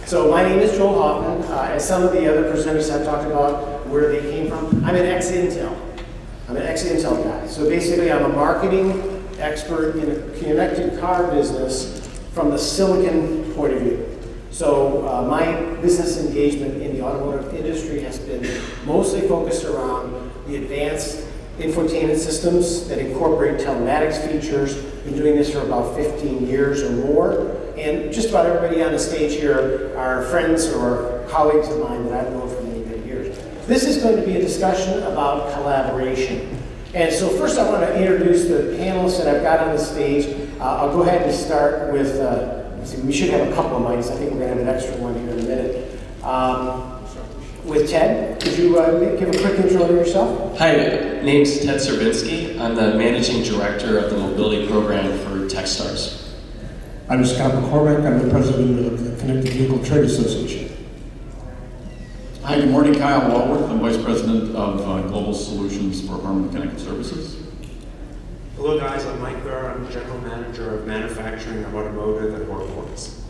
So my name is Joel Hoffman. As some of the other presenters have talked about where they came from, I'm an ex-Intel. I'm an ex-Intel guy. So basically I'm a marketing expert in a connected car business from the silicon point of view. So my business engagement in the automotive industry has been mostly focused around the advanced infotainment systems that incorporate telematics features. Been doing this for about 15 years or more. And just about everybody on the stage here are friends or colleagues of mine that I've known for many, many years. This is going to be a discussion about collaboration. And so first I want to introduce the panelists that I've got on the stage. I'll go ahead and start with, let's see, we should have a couple of mics. I think we're going to have an extra one here in a minute. With Ted, could you give a quick intro to yourself? Hi, name's Ted Serbinsky. I'm the Managing Director of the Mobility Program for Techstars. I'm Scott McCormick. I'm the President of the Connected Vehicle Trade Association. Hi, good morning. Kyle Walworth. I'm Vice President of Global Solutions for Harman Connected Services. Hello guys, I'm Mike Barr. I'm General Manager of Manufacturing of Automotive at Workforce.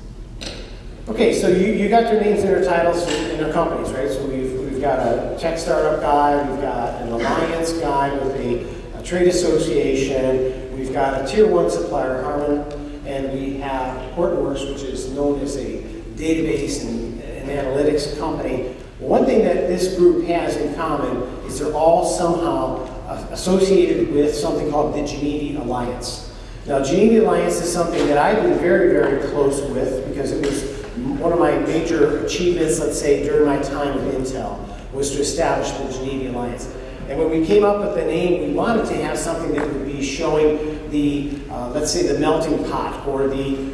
Okay, so you got their names and their titles in their companies, right? So we've got a tech startup guy, we've got an alliance guy with a trade association, we've got a tier one supplier, Harman, and we have Hortonworks, which is known as a database and analytics company. One thing that this group has in common is they're all somehow associated with something called the GENIVI Alliance. Now, GENIVI Alliance is something that I've been very, very close with because it was one of my major achievements, let's say, during my time with Intel, was to establish the GENIVI Alliance. And when we came up with the name, we wanted to have something that would be showing the, let's say, the melting pot or the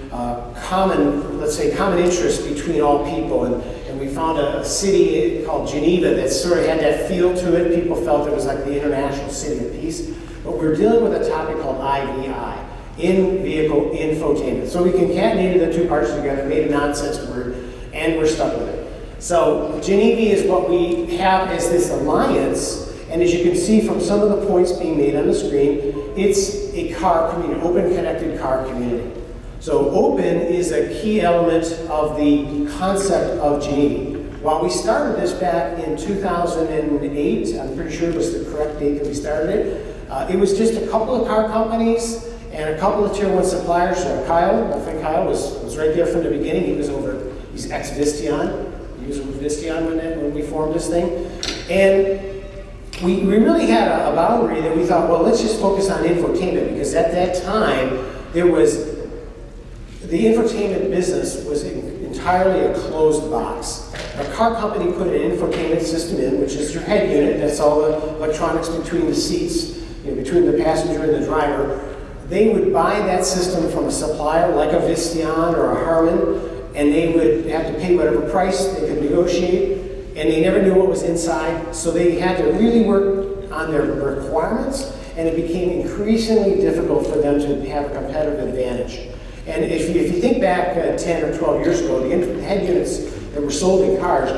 common interest between all people. And we found a city called Geneva that sort of had that feel to it. People felt it was like the International City of Peace. But we're dealing with a topic called IVI, in-vehicle infotainment. So we concatenated the two parts together, made a nonsense word, and we're stuck with it. So GENIVI is what we have as this alliance. And as you can see from some of the points being made on the screen, it's a car community, open connected car community. So open is a key element of the concept of GENIVI. While we started this back in 2008, I'm pretty sure it was the correct date that we started it, it was just a couple of car companies and a couple of tier one suppliers. Kyle, I think Kyle was right there from the beginning. He's ex-Visteon. He was with Visteon when we formed this thing. And we really had a boundary that we thought, well, let's just focus on infotainment, because at that time, the infotainment business was entirely a closed box. A car company put an infotainment system in, which is your head unit, that's all the electronics between the seats, between the passenger and the driver. They would buy that system from a supplier like a Visteon or a Harman, and they would have to pay whatever price they could negotiate. And they never knew what was inside, so they had to really work on their requirements, and it became increasingly difficult for them to have a competitive advantage. And if you think back 10 or 12 years ago, the head units that were sold in cars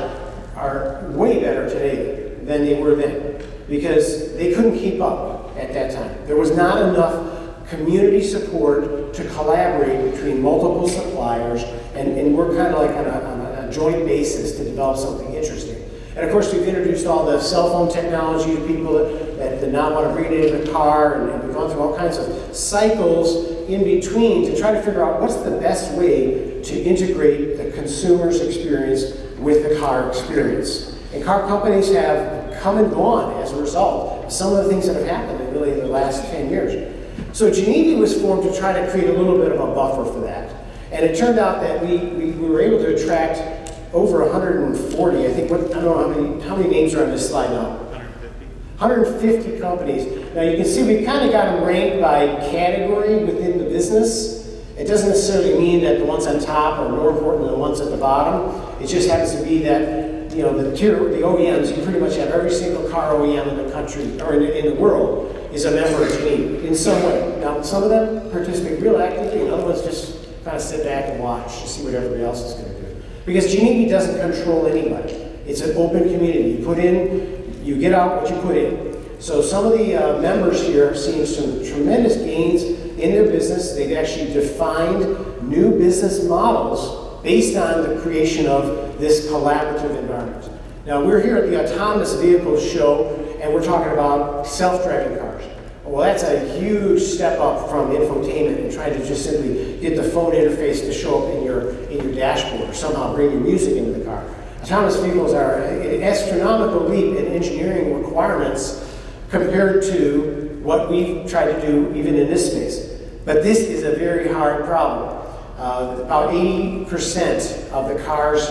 are way better today than they were then, because they couldn't keep up at that time. There was not enough community support to collaborate between multiple suppliers and work kind of like on a joint basis to develop something interesting. And of course, we've introduced all the cell phone technology to people that now want to bring it into the car, and we've gone through all kinds of cycles in between to try to figure out what's the best way to integrate the consumer's experience with the car experience. And car companies have come and gone as a result of some of the things that have happened in really the last 10 years. So GENIVI was formed to try to create a little bit of a buffer for that. And it turned out that we were able to attract over 140, I think, I don't know how many names are on this slide now. 150 companies. Now you can see we kind of got them ranked by category within the business. It doesn't necessarily mean that the ones on top are more important than the ones at the bottom. It just happens to be that, the OEMs, you pretty much have every single car OEM in the country, or in the world, is a member of GENIVI in some way. Now some of them participate real actively, and other ones just kind of sit back and watch to see what everybody else is going to do. Because GENIVI doesn't control anybody. It's an open community. You put in, you get out what you put in. So some of the members here have seen some tremendous gains in their business. They've actually defined new business models based on the creation of this collaborative environment. Now, we're here at the Autonomous Vehicles Show, and we're talking about self-driving cars. Well, that's a huge step up from infotainment and trying to just simply get the phone interface to show up in your dashboard or somehow bring your music into the car. Autonomous vehicles are an astronomical leap in engineering requirements compared to what we've tried to do even in this space. But this is a very hard problem. About 80% of the car's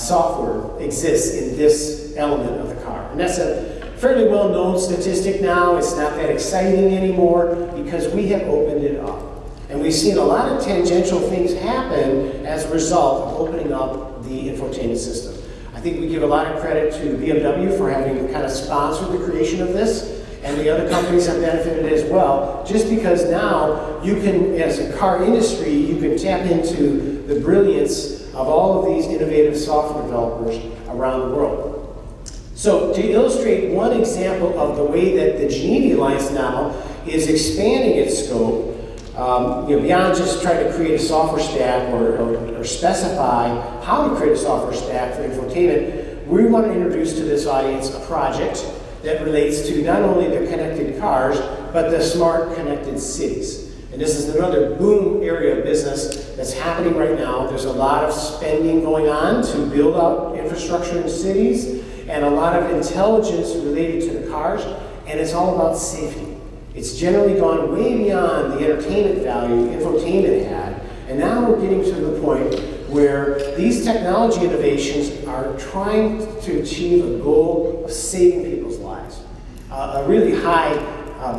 software exists in this element of the car. And that's a fairly well-known statistic now. It's not that exciting anymore because we have opened it up. And we've seen a lot of tangential things happen as a result of opening up the infotainment system. I think we give a lot of credit to BMW for having kind of sponsored the creation of this, and the other companies have benefited as well, just because now you can, as a car industry, you can tap into the brilliance of all of these innovative software developers around the world. So to illustrate one example of the way that the GENIVI Alliance now is expanding its scope, beyond just trying to create a software stack or specify how to create a software stack for infotainment, we want to introduce to this audience a project that relates to not only the connected cars, but the smart connected cities. And this is another boom area of business that's happening right now. There's a lot of spending going on to build out infrastructure in cities, and a lot of intelligence related to the cars, and it's all about safety. It's generally gone way beyond the entertainment value infotainment had, and now we're getting to the point where these technology innovations are trying to achieve a goal of saving people's lives. A really high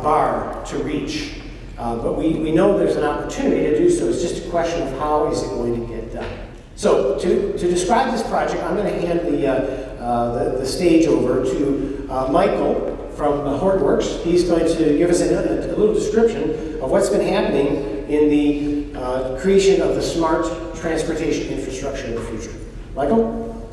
bar to reach, but we know there's an opportunity to do so. It's just a question of how is it going to get done. So to describe this project, I'm going to hand the stage over to Michael from Hortonworks. He's going to give us a little description of what's been happening in the creation of the smart transportation infrastructure in the future. Michael?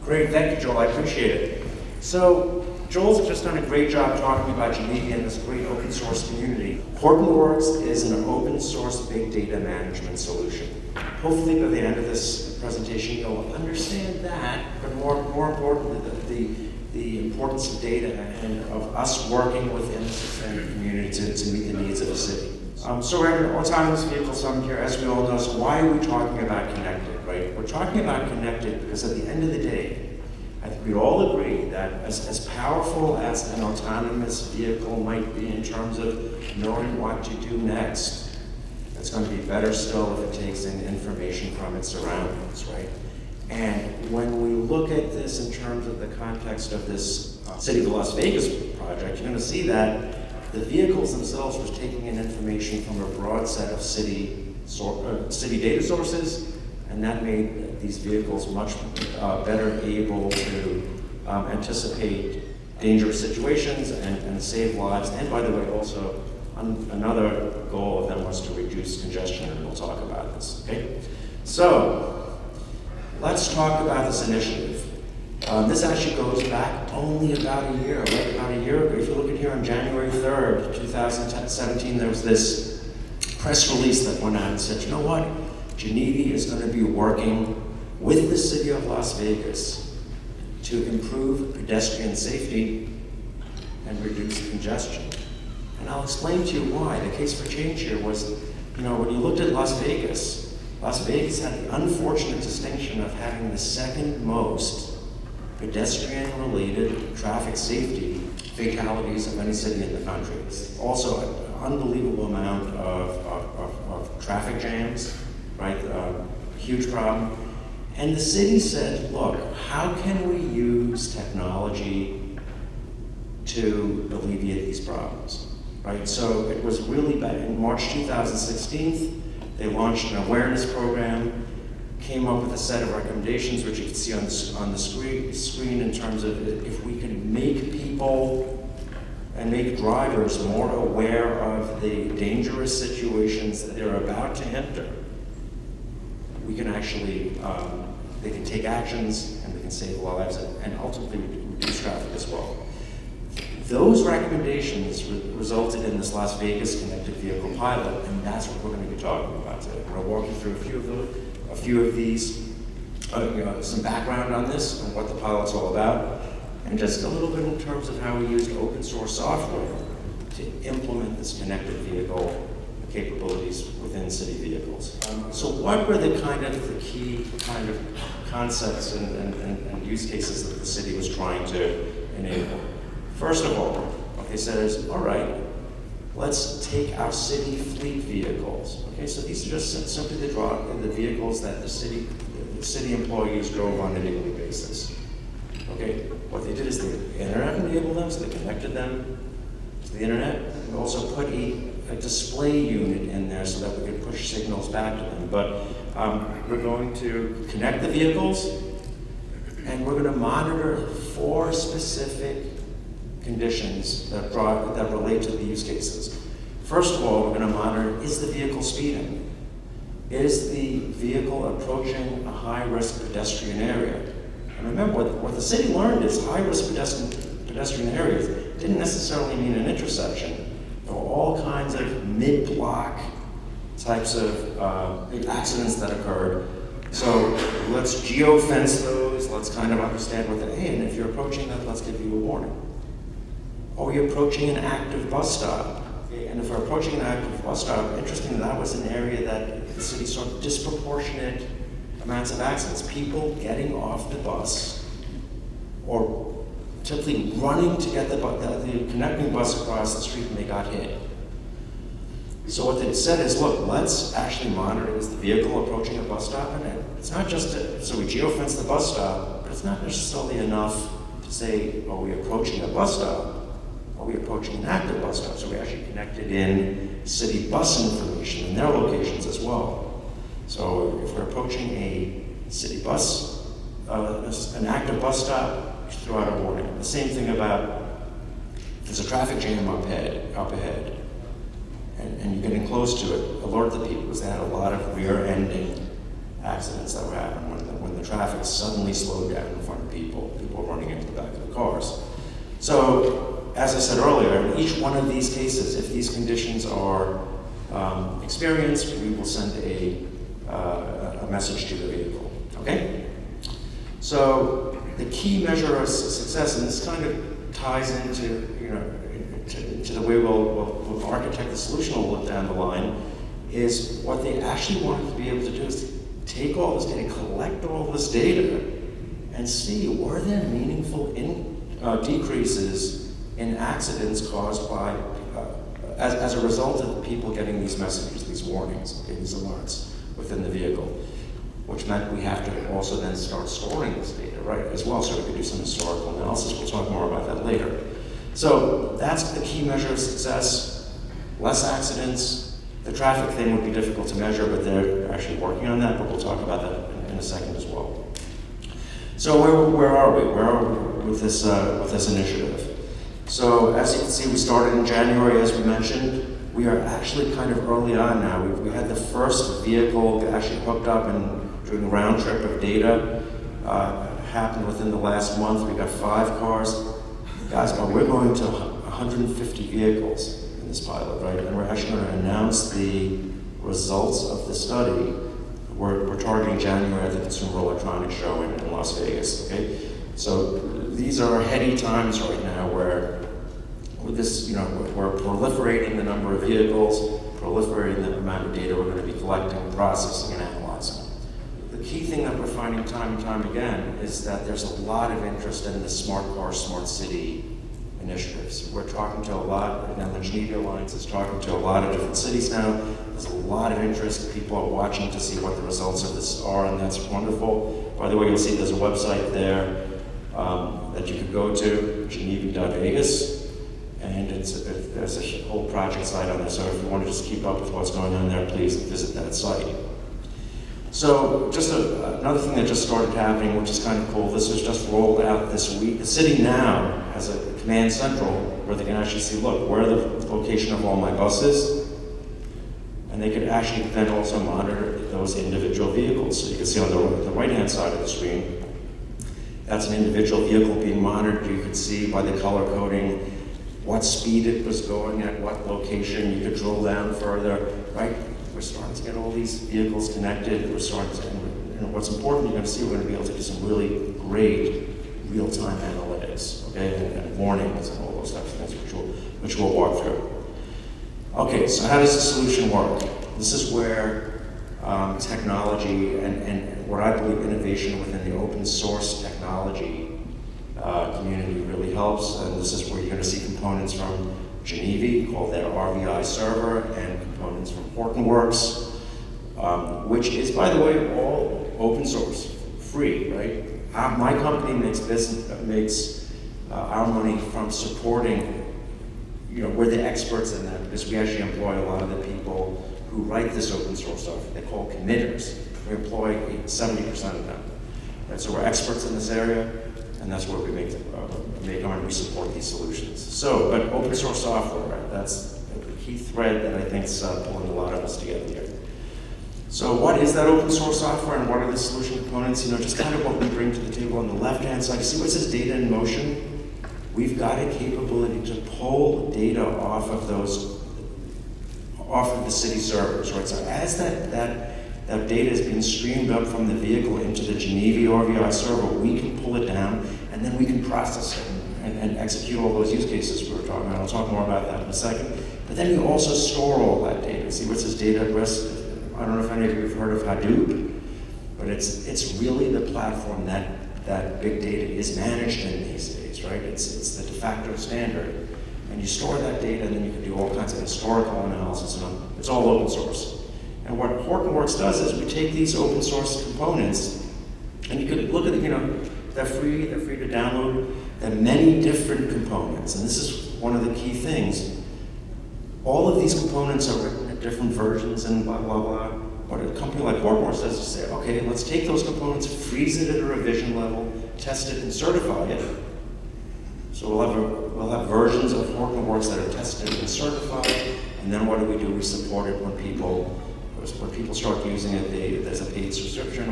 Great, thank you, Joel. I appreciate it. So, Joel's just done a great job talking about GENIVI and this great open source community. Hortonworks is an open source big data management solution. Hopefully by the end of this presentation you'll understand that, but more importantly, the importance of data and of us working within the community to meet the needs of the city. So we're having autonomous vehicles here, as we all know. So why are we talking about connected, right? We're talking about connected because at the end of the day, I think we all agree that as powerful as an autonomous vehicle might be in terms of knowing what to do next, it's going to be better still if it takes in information from its surroundings, right? And when we look at this in terms of the context of this City of Las Vegas project, you're going to see that the vehicles themselves were taking in information from a broad set of city data sources, and that made these vehicles much better able to anticipate dangerous situations and save lives. And by the way, also another goal of them was to reduce congestion, and we'll talk about this. Okay, so let's talk about this initiative. This actually goes back only about a year, right? About a year ago. If you look at here on January 3rd, 2017, there was this press release that went out and said, you know what? GENIVI is going to be working with the City of Las Vegas to improve pedestrian safety and reduce congestion. And I'll explain to you why. The case for change here was, when you looked at Las Vegas had the unfortunate distinction of having the second most pedestrian-related traffic safety fatalities of any city in the country. Also, an unbelievable amount of traffic jams, right? Huge problem. And the city said, look, how can we use technology to alleviate these problems, right? So it was really back in March 2016, they launched an awareness program, came up with a set of recommendations, which you can see on the screen in terms of if we can make people and make drivers more aware of the dangerous situations that they're about to enter, we can actually, they can take actions and they can save lives and ultimately reduce traffic as well. Those recommendations resulted in this Las Vegas connected vehicle pilot, and that's what we're going to be talking about today. We're going to walk you through a few of a few of these, some background on this and what the pilot's all about, and just a little bit in terms of how we used open source software to implement this connected vehicle capabilities within city vehicles. So what were the key kind of concepts and use cases that the city was trying to enable? First of all, what they said is, all right, let's take our city fleet vehicles. Okay, so these are just simply the vehicles that the city employees drove on a daily basis. Okay, what they did is they internet enabled them, so they connected them to the internet, and also put a display unit in there so that we could push signals back to them. But we're going to connect the vehicles, and we're going to monitor 4 specific conditions that relate to the use cases. First of all, we're going to monitor, is the vehicle speeding? Is the vehicle approaching a high-risk pedestrian area? And remember, what the city learned is high-risk pedestrian areas didn't necessarily mean an intersection. There were all kinds of mid-block types of accidents that occurred. So let's geo-fence those, let's kind of understand what that, hey, and if you're approaching that, let's give you a warning. Are we approaching an active bus stop? Okay, and if we're approaching an active bus stop, interestingly, that was an area that the city saw disproportionate amounts of accidents. People getting off the bus or simply running to get the connecting bus across the street and they got hit. So what they said is, look, let's actually monitor, is the vehicle approaching a bus stop? And it's not just, so we geofence the bus stop, but it's not necessarily enough to say, are we approaching a bus stop? Are we approaching an active bus stop? So we actually connected in city bus information and their locations as well. So if we're approaching a city bus, an active bus stop, throw out a warning. The same thing about if there's a traffic jam up ahead, and you're getting close to it, alert the people, because they had a lot of rear-ending accidents that were happening when the traffic suddenly slowed down in front of people were running into the back of the cars. So, as I said earlier, in each one of these cases, if these conditions are experienced, we will send a message to the vehicle, okay? So, the key measure of success, and this kind of ties into, to the way we'll architect the solution we'll look down the line, is what they actually wanted to be able to do is to take all this data, collect all this data, and see, were there meaningful decreases in accidents caused by, as a result of people getting these messages, these warnings, okay, these alerts within the vehicle. Which meant we have to also then start storing this data, right, as well, so we could do some historical analysis. We'll talk more about that later. So that's the key measure of success. Less accidents. The traffic thing would be difficult to measure, but they're actually working on that, but we'll talk about that in a second as well. So where are we? Where are we with this initiative? So as you can see, we started in January, as we mentioned. We are actually kind of early on now. We had the first vehicle actually hooked up and doing a round trip of data happened within the last month. We got 5 cars. Guys, we're going to 150 vehicles in this pilot, right? And we're actually going to announce the results of the study. We're targeting January at the Consumer Electronics Show in Las Vegas, okay? So these are heady times right now where with this, we're proliferating the number of vehicles, proliferating the amount of data we're going to be collecting, processing, and analyzing. The key thing that we're finding time and time again is that there's a lot of interest in the smart car, smart city initiatives. We're talking to a lot, again, the GENIVI Alliance is talking to a lot of different cities now. There's a lot of interest. People are watching to see what the results of this are, and that's wonderful. By the way, you'll see there's a website there that you could go to, genivi.vegas. And there's a whole project site on there, so if you want to just keep up with what's going on there, please visit that site. So just another thing that just started happening, which is kind of cool, this was just rolled out this week. The city now has a command central where they can actually see, look, where the location of all my buses, and they could actually then also monitor those individual vehicles. So you can see on the right-hand side of the screen, that's an individual vehicle being monitored. You could see by the color coding what speed it was going at, what location. You could drill down further, right? We're starting to get all these vehicles connected. We're starting to, and what's important, you're going to see, we're going to be able to do some really great real-time analytics, okay, and warnings and all those types of things, which we'll walk through. Okay, so how does the solution work? This is where technology and what I believe innovation within the open source technology community really helps. And this is where you're going to see components from GENIVI, called their RVI server, and components from Hortonworks, which is, by the way, all open source, free, right? My company makes our money from supporting, we're the experts in that, because we actually employ a lot of the people who write this open source software. They're called committers. We employ 70% of them. Right? So we're experts in this area, and that's where we make our money. We support these solutions. So, but open source software, right? That's the key thread that I think is pulling a lot of us together here. So what is that open source software, and what are the solution components? Just kind of what we bring to the table on the left-hand side. You see what says data in motion? We've got a capability to pull data off of the city servers, right? So as that data is being streamed up from the vehicle into the GENIVI RVI server, we can pull it down, and then we can process it and execute all those use cases we were talking about. I'll talk more about that in a second. But then we also store all that data. See what says data at rest? I don't know if any of you have heard of Hadoop, but it's really the platform that big data is managed in these days, right? It's the de facto standard. And you store that data, and then you can do all kinds of historical analysis, and it's all open source. And what Hortonworks does is we take these open source components, and you can look at they're free to download. There are many different components, and this is one of the key things. All of these components are written at different versions and blah, blah, blah. What a company like Hortonworks does is say, okay, let's take those components, freeze it at a revision level, test it, and certify it. So we'll have versions of Hortonworks that are tested and certified, and then what do? We support it when people start using it. There's a paid subscription,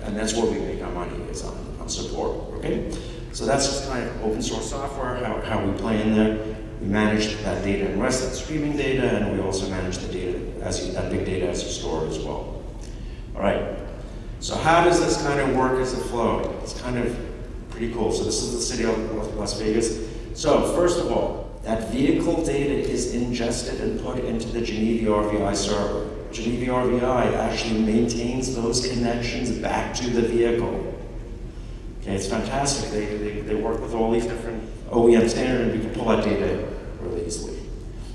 and that's where we make our money, is on support. Okay, so that's just kind of open source software. How we play in there. We manage that data in rest, that streaming data, and we also manage the data that big data as you store it as well. All right. So how does this kind of work as a flow? It's kind of pretty cool. So this is the city of Las Vegas. So first of all, that vehicle data is ingested and put into the GENIVI RVI server. GENIVI RVI actually maintains those connections back to the vehicle. Okay, it's fantastic. They work with all these different OEM standards, and we can pull that data really easily.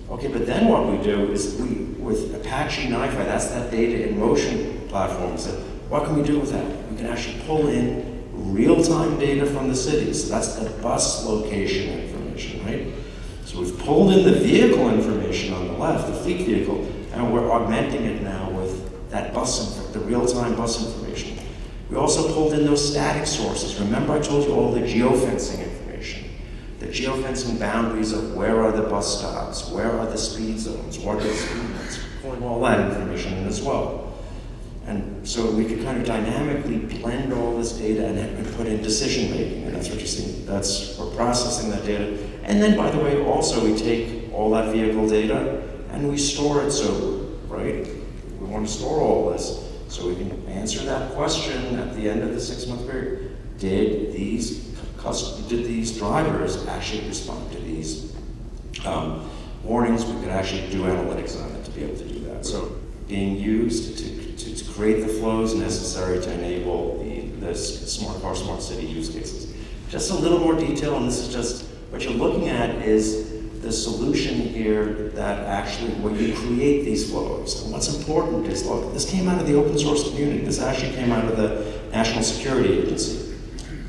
Okay, but then what we do is with Apache NiFi, that's that data in motion platform. So what can we do with that? We can actually pull in real-time data from the city. So that's the bus location information, right? So we've pulled in the vehicle information on the left, the fleet vehicle, and we're augmenting it now with that the real-time bus information. We also pulled in those static sources. Remember I told you all the geofencing information. The geofencing boundaries of where are the bus stops, where are the speed zones, what are the speed limits, pulling all that information in as well. And so we could kind of dynamically blend all this data and put in decision making, and that's what you see. We're processing that data. And then, by the way, also we take all that vehicle data and we store it. So, right, we want to store all this so we can answer that question at the end of the 6-month period. Did these drivers actually respond to these warnings? We could actually do analytics on it to be able to do that. So being used to create the flows necessary to enable this smart car, smart city use cases. Just a little more detail, and this is just what you're looking at is the solution here that actually when you create these flows. And what's important is, look, this came out of the open source community. This actually came out of the National Security Agency.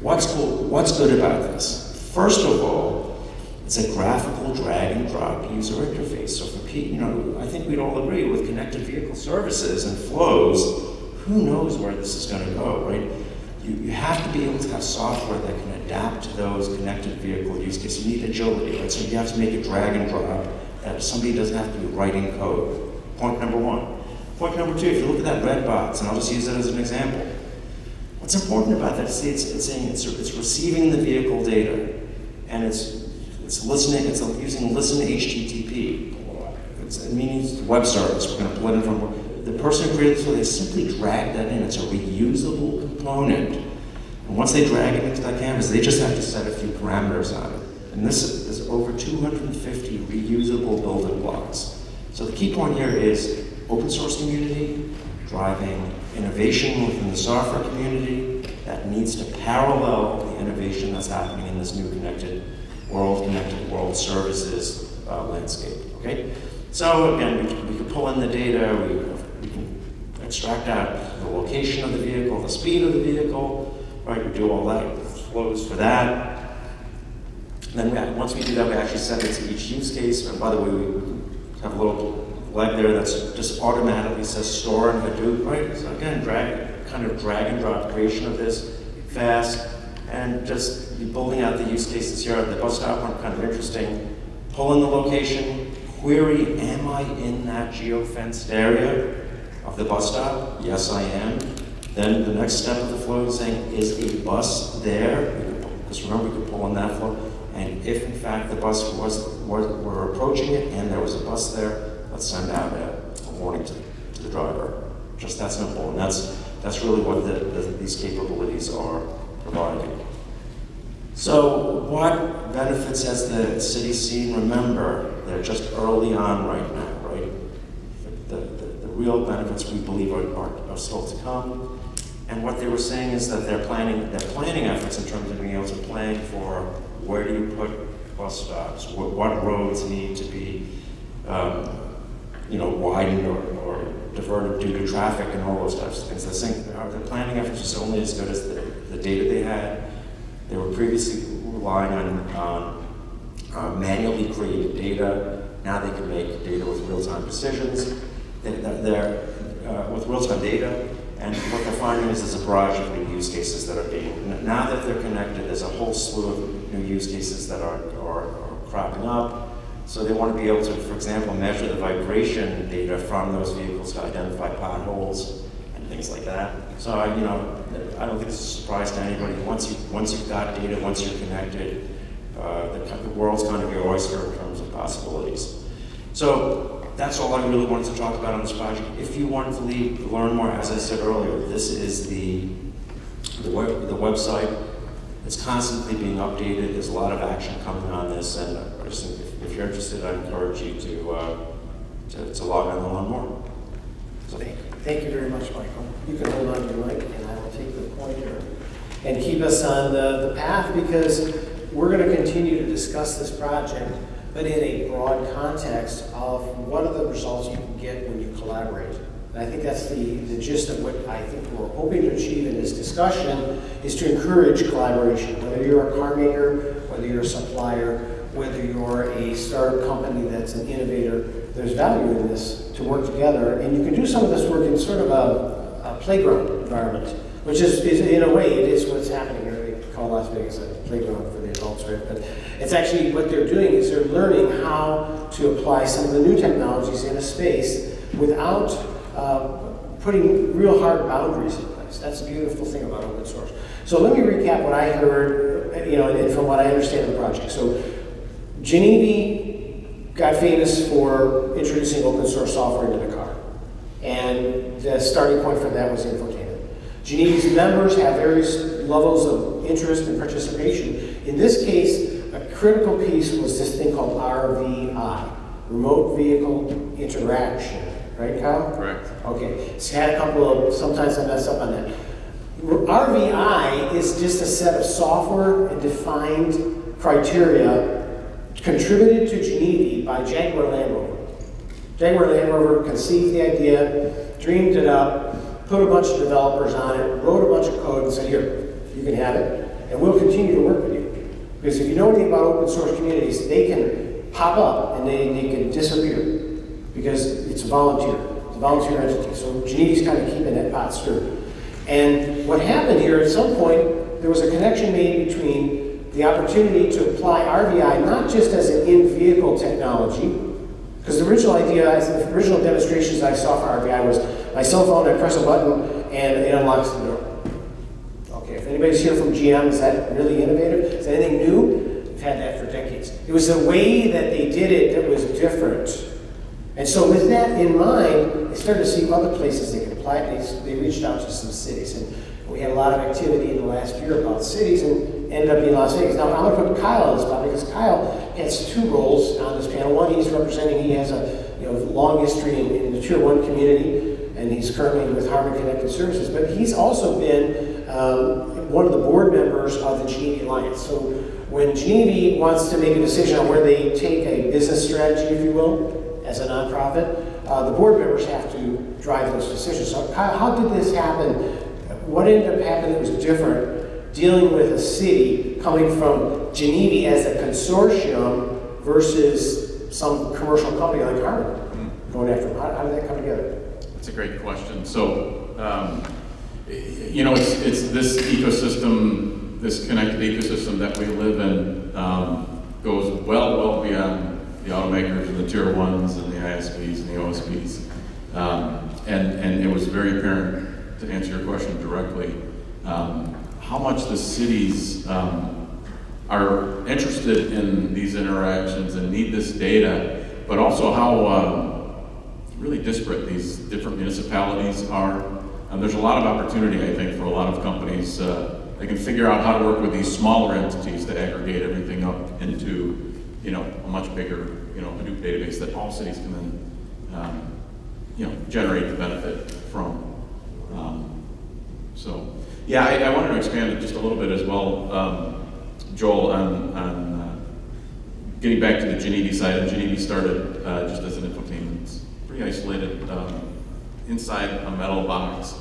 What's cool? What's good about this? First of all, it's a graphical drag and drop user interface. So for people, I think we'd all agree with connected vehicle services and flows, who knows where this is going to go, right? You have to be able to have software that can adapt to those connected vehicle use cases. You need agility, right? So you have to make it drag and drop, that somebody doesn't have to be writing code. Point number one. Point number two, if you look at that red box, and I'll just use that as an example. What's important about that? See, it's saying it's receiving the vehicle data, and it's listening. It's using listen HTTP. it means web service. We're going to pull it in from the person who created this, so they simply drag that in. It's a reusable component. And once they drag it into that canvas, they just have to set a few parameters on it. And this is over 250 reusable building blocks. So the key point here is open source community driving innovation within the software community that needs to parallel the innovation that's happening in this new connected world services landscape. Okay? So again, we can pull in the data, we can extract out the location of the vehicle, the speed of the vehicle, right? We do all that flows for that. And then once we do that, we actually send it to each use case. And by the way, we have a little leg there that's just automatically says store in Hadoop, right? So again, kind of drag and drop creation of this fast, and just be building out the use cases here at the bus stop one, kind of interesting. Pull in the location, query, am I in that geofenced area of the bus stop? Yes, I am. Then the next step of the flow is saying, is a bus there? Because remember, we could pull in that flow. And if in fact the bus we're approaching it and there was a bus there, let's send out a warning to the driver. Just that simple. And that's really what these capabilities are providing. So what benefits has the city seen? Remember, they're just early on right now, right? The real benefits we believe are still to come. And what they were saying is that their planning efforts in terms of being able to plan for where do you put bus stops, what roads need to be widened or diverted due to traffic and all those types of things. The planning efforts are only as good as the data they had. They were previously relying on manually created data. Now they can make data with real-time decisions. They're with real-time data, and what they're finding is there's a barrage of new use cases that are being, now that they're connected, there's a whole slew of new use cases that are cropping up. So they want to be able to, for example, measure the vibration data from those vehicles to identify potholes and things like that. So I don't think it's a surprise to anybody. Once you've got data, once you're connected, the world's kind of your oyster in terms of possibilities. So that's all I really wanted to talk about on this project. If you wanted to learn more, as I said earlier, this is the website. It's constantly being updated. There's a lot of action coming on this, and I just think if you're interested, I encourage you to log on and learn more. So Thank you very much, Michael. You can hold on to your mic, and I will take the pointer and keep us on the path, because we're going to continue to discuss this project, but in a broad context of what are the results you can get when you collaborate. And I think that's the gist of what I think we're hoping to achieve in this discussion, is to encourage collaboration. Whether you're a car maker, whether you're a supplier, whether you're a startup company that's an innovator, there's value in this to work together. And you can do some of this work in sort of a playground environment, which is in a way, it is what's happening here. They call Las Vegas a playground for the adults, right? But it's actually what they're doing is they're learning how to apply some of the new technologies in a space without putting real hard boundaries in place. That's the beautiful thing about open source. So let me recap what I heard, and from what I understand of the project. So GENIVI got famous for introducing open source software into the car. And the starting point for that was infotainment. GENIVI's members have various levels of interest and participation. In this case, a critical piece was this thing called RVI, Remote Vehicle Interaction. Right, Kyle? Correct. Okay, so I had a couple of, sometimes I mess up on that. RVI is just a set of software and defined criteria contributed to GENIVI by Jaguar Land Rover. Jaguar Land Rover conceived the idea, dreamed it up, put a bunch of developers on it, wrote a bunch of code and said, here, you can have it, and we'll continue to work with you. Because if you know anything about open source communities, they can pop up and they can disappear. Because it's a volunteer entity. So GENIVI's kind of keeping that pot stirred. And what happened here, at some point, there was a connection made between the opportunity to apply RVI not just as an in-vehicle technology, because the original idea, the original demonstrations I saw for RVI was my cell phone, I press a button, and it unlocks the door. Okay, if anybody's here from GM, is that really innovative? Is that anything new? We've had that for decades. It was the way that they did it that was different. And so with that in mind, they started to see other places they could apply it. They reached out to some cities. And we had a lot of activity in the last year about cities and ended up being Las Vegas. Now I'm going to put Kyle on this spot because Kyle has two roles on this panel. One, he's representing, he has a long history in the Tier 1 community, and he's currently with Harmon Connected Services. But he's also been one of the board members of the GENIVI Alliance. So when GENIVI wants to make a decision on where they take a business strategy, if you will, as a nonprofit, the board members have to drive those decisions. So how did this happen? What ended up happening that was different dealing with a city coming from GENIVI as a consortium versus some commercial company like Harmon going after them? How did that come together? That's a great question. So, it's this ecosystem, this connected ecosystem that we live in goes well beyond the automakers and the Tier 1s and the ISPs and the OSPs. And it was very apparent, to answer your question directly, how much the cities are interested in these interactions and need this data, but also how really disparate these different municipalities are. There's a lot of opportunity, I think, for a lot of companies. They can figure out how to work with these smaller entities to aggregate everything up into a much bigger, Hadoop database that all cities can then, generate the benefit from. I wanted to expand it just a little bit as well, Joel, on getting back to the GENIVI side. And GENIVI started just as an infotainment, pretty isolated, inside a metal box.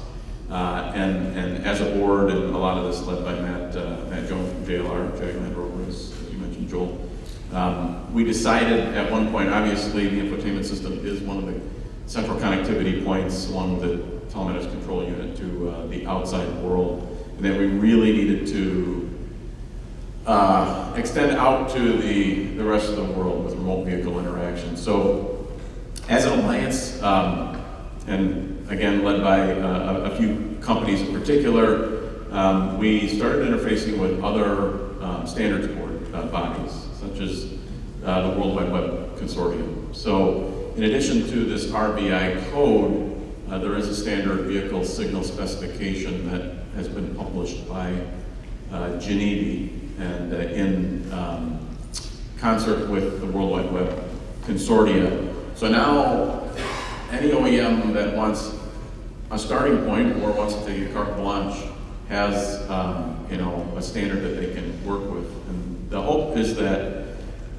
And as a board, and a lot of this led by Matt Jones from JLR, Jack Rover, as you mentioned, Joel. We decided at one point, obviously the infotainment system is one of the central connectivity points along with the telematics control unit to the outside world, and that we really needed to extend out to the rest of the world with remote vehicle interaction. So as an alliance, and again led by a few companies in particular, we started interfacing with other standards board bodies, such as the World Wide Web Consortium. So in addition to this RVI code, there is a standard vehicle signal specification that has been published by GENIVI and in concert with the World Wide Web Consortia. So now any OEM that wants a starting point or wants to take a carte blanche has a standard that they can work with. And the hope is that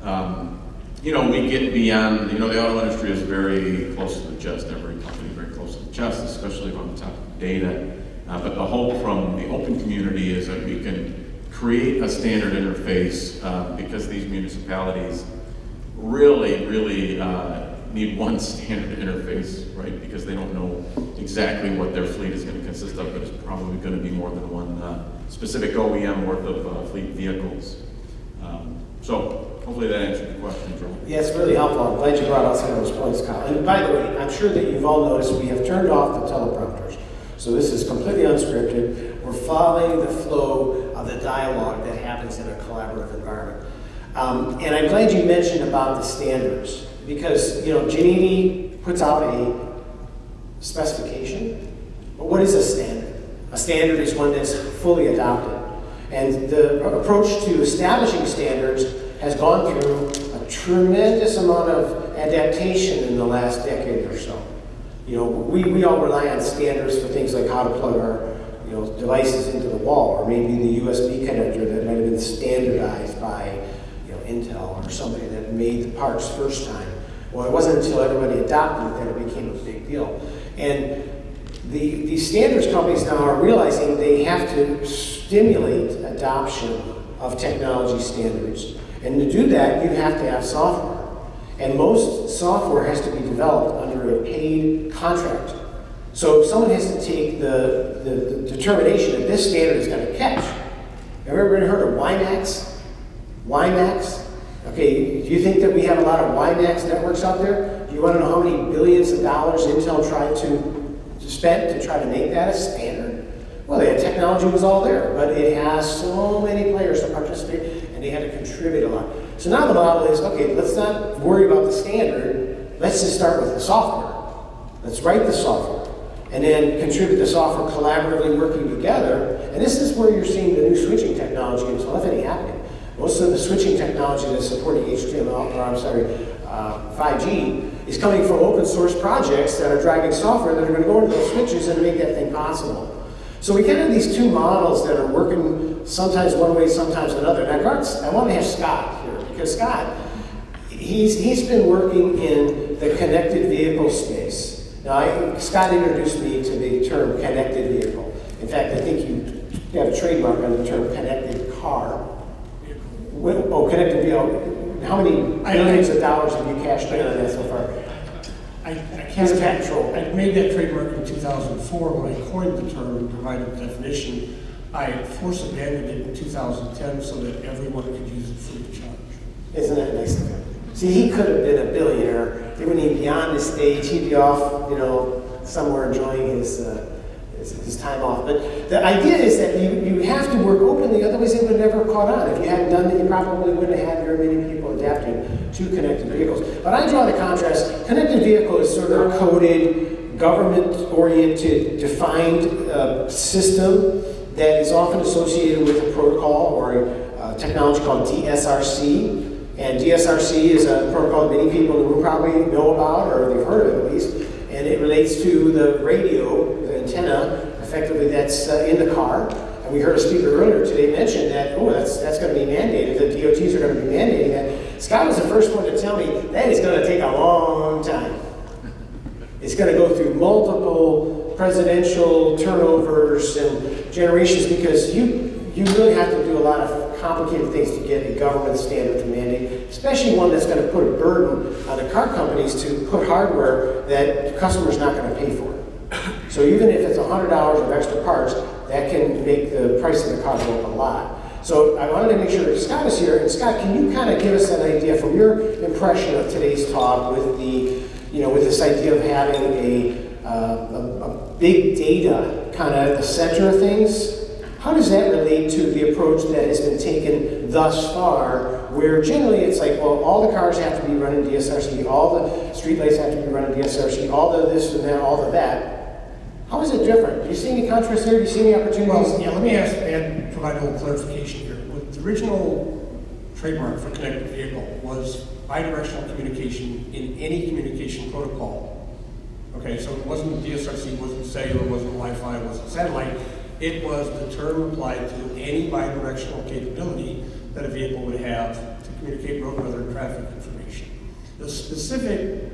we get beyond, the auto industry is very close to the chest, every company is very close to the chest, especially on the top of data. But the hope from the open community is that we can create a standard interface because these municipalities really need one standard interface, right? Because they don't know exactly what their fleet is going to consist of, but it's probably going to be more than one specific OEM worth of fleet vehicles. So hopefully that answered the question, Joel. Yeah, it's really helpful. I'm glad you brought out some of those points, Kyle. And by the way, I'm sure that you've all noticed we have turned off the teleprompters. So this is completely unscripted. We're following the flow of the dialogue that happens in a collaborative environment. And I'm glad you mentioned about the standards, because GENIVI puts out a specification. But what is a standard? A standard is one that's fully adopted. And the approach to establishing standards has gone through a tremendous amount of adaptation in the last decade or so. We all rely on standards for things like how to plug our devices into the wall, or maybe the USB connector that might have been standardized by Intel or somebody that made the parts first time. Well, it wasn't until everybody adopted it that it became a big deal. And these standards companies now are realizing they have to stimulate adoption of technology standards. And to do that, you have to have software. And most software has to be developed under a paid contract. So someone has to take the determination that this standard is going to catch. Have you ever heard of WiMAX? WiMAX? Okay, do you think that we have a lot of WiMAX networks out there? Do you want to know how many billions of dollars Intel tried to spend to try to make that a standard? Well, the technology was all there, but it has so many players to participate, and they had to contribute a lot. So now the model is, okay, let's not worry about the standard, let's just start with the software. Let's write the software and then contribute the software collaboratively working together. And this is where you're seeing the new switching technology and telephony happening. Most of the switching technology that's supporting 5G is coming from open source projects that are driving software that are going to go into those switches and make that thing possible. So we kind of have these two models that are working sometimes one way, sometimes another. Now, I want to have Scott here because Scott, he's been working in the connected vehicle space. Now, Scott introduced me to the term connected vehicle. In fact, I think you have a trademark on the term connected car. Connected vehicle. How many billions of dollars have you cashed in on that so far? I can't control. I made that trademark in 2004 when I coined the term and provided the definition. I forced abandoned it in 2010 so that everyone could use it free of charge. Isn't that nice of him? See, he could have been a billionaire. He wouldn't even be on the stage. He'd be off, somewhere enjoying his time off. But the idea is that you have to work openly, otherwise it would never have caught on. If you hadn't done that, you probably wouldn't have had very many people adapting to connected vehicles. But I draw the contrast. Connected vehicle is sort of a coded, government-oriented, defined system that is often associated with a protocol or a technology called DSRC. And DSRC is a protocol that many people in the room probably know about, or they've heard of at least. And it relates to the radio, the antenna, effectively that's in the car. And we heard a speaker earlier today mention that, that's going to be mandated, the DOTs are going to be mandating that. Scott was the first one to tell me that is going to take a long time. It's going to go through multiple presidential turnovers and generations because you really have to do a lot of complicated things to get a government standard to mandate, especially one that's going to put a burden on the car companies to put hardware that the customer's not going to pay for. So even if it's $100 of extra parts, that can make the price of the car go up a lot. So I wanted to make sure that Scott is here. And Scott, can you kind of give us an idea from your impression of today's talk with with this idea of having a big data kind of at the center of things? How does that relate to the approach that has been taken thus far, where generally it's like, well, all the cars have to be running DSRC, all the streetlights have to be running DSRC, all the this and that, all of that. How is it different? Do you see any contrast there? Do you see any opportunities? Well, yeah, let me provide a little clarification here. The original trademark for connected vehicle was bidirectional communication in any communication protocol. Okay, so it wasn't DSRC, it wasn't cellular, it wasn't Wi-Fi, it wasn't satellite. It was the term applied to any bidirectional capability that a vehicle would have to communicate road weather and traffic information. The specific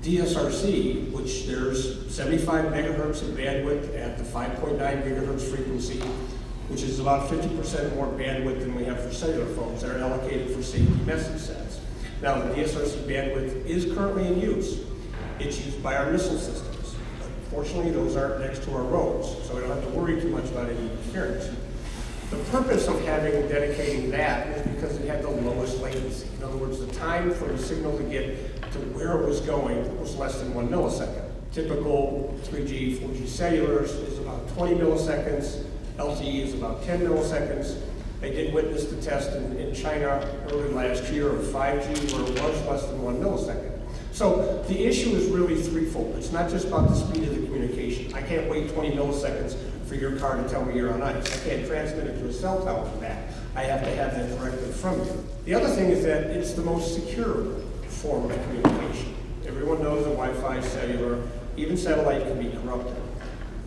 DSRC, which there's 75 megahertz of bandwidth at the 5.9 gigahertz frequency, which is about 50% more bandwidth than we have for cellular phones that are allocated for safety message sets. Now, the DSRC bandwidth is currently in use. It's used by our missile systems. Fortunately, those aren't next to our roads, so we don't have to worry too much about any interference. The purpose of dedicating that is because it had the lowest latency. In other words, the time for the signal to get to where it was going was less than 1 millisecond. Typical 3G, 4G cellulars is about 20 milliseconds. LTE is about 10 milliseconds. They did witness the test in China early last year of 5G where it was less than 1 millisecond. So the issue is really threefold. It's not just about the speed of the communication. I can't wait 20 milliseconds for your car to tell me you're on ice. I can't transmit it to a cell tower and back. I have to have that directly from you. The other thing is that it's the most secure form of communication. Everyone knows that Wi-Fi, cellular, even satellite can be corrupted.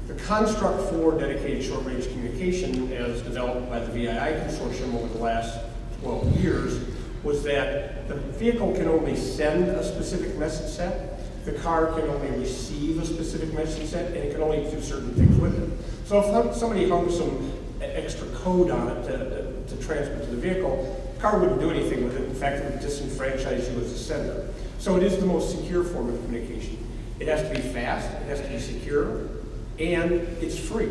The construct for dedicated short-range communication, as developed by the VII consortium over the last 12 years, was that the vehicle can only send a specific message set, the car can only receive a specific message set, and it can only do certain things with it. So if somebody hung some extra code on it to transmit to the vehicle, the car wouldn't do anything with it. In fact, it would disenfranchise you as a sender. So it is the most secure form of communication. It has to be fast, it has to be secure, and it's free.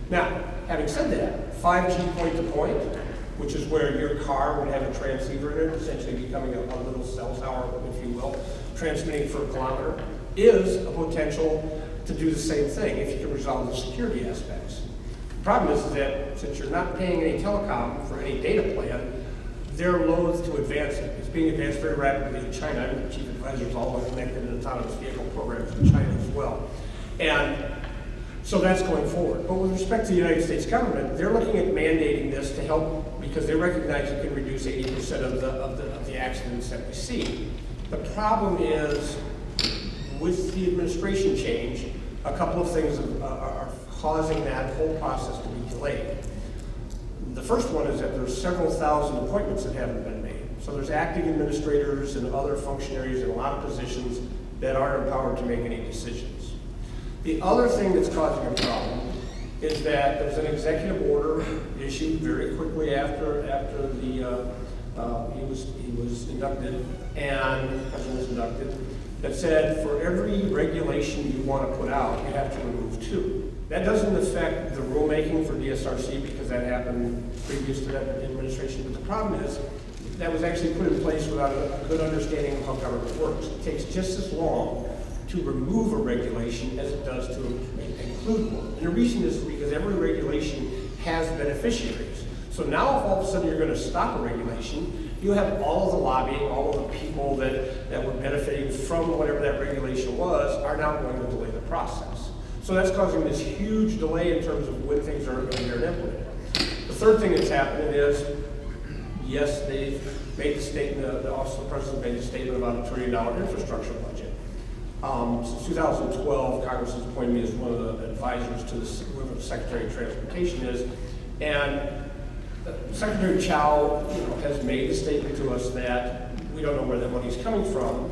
Now, having said that, 5G point-to-point, which is where your car would have a transceiver in it, essentially becoming a little cell tower, if you will, transmitting for a kilometer, is a potential to do the same thing if you can resolve the security aspects. The problem is that since you're not paying any telecom for any data plan, they're loath to advance it. It's being advanced very rapidly in China. I'm the chief advisor to all the connected and autonomous vehicle programs in China as well. And so that's going forward. But with respect to the United States government, they're looking at mandating this to help because they recognize it can reduce 80% of the accidents that we see. The problem is with the administration change, a couple of things are causing that whole process to be delayed. The first one is that there's several thousand appointments that haven't been made. So there's acting administrators and other functionaries in a lot of positions that aren't empowered to make any decisions. The other thing that's causing a problem is that there's an executive order issued very quickly after he was inducted and the president was inducted that said for every regulation you want to put out, you have to remove 2. That doesn't affect the rulemaking for DSRC because that happened previous to that administration. But the problem is that was actually put in place without a good understanding of how government works. It takes just as long to remove a regulation as it does to include one. And the reason is because every regulation has beneficiaries. So now if all of a sudden you're going to stop a regulation, you have all of the lobbying, all of the people that were benefiting from whatever that regulation was are now going to delay the process. So that's causing this huge delay in terms of when things are implemented. The third thing that's happening is, yes, they've made the statement, the Office of the President made a statement about a $1 trillion infrastructure budget. Since 2012, Congress has appointed me as one of the advisors to whoever the Secretary of Transportation is, and Secretary Chow, has made a statement to us that we don't know where that money's coming from,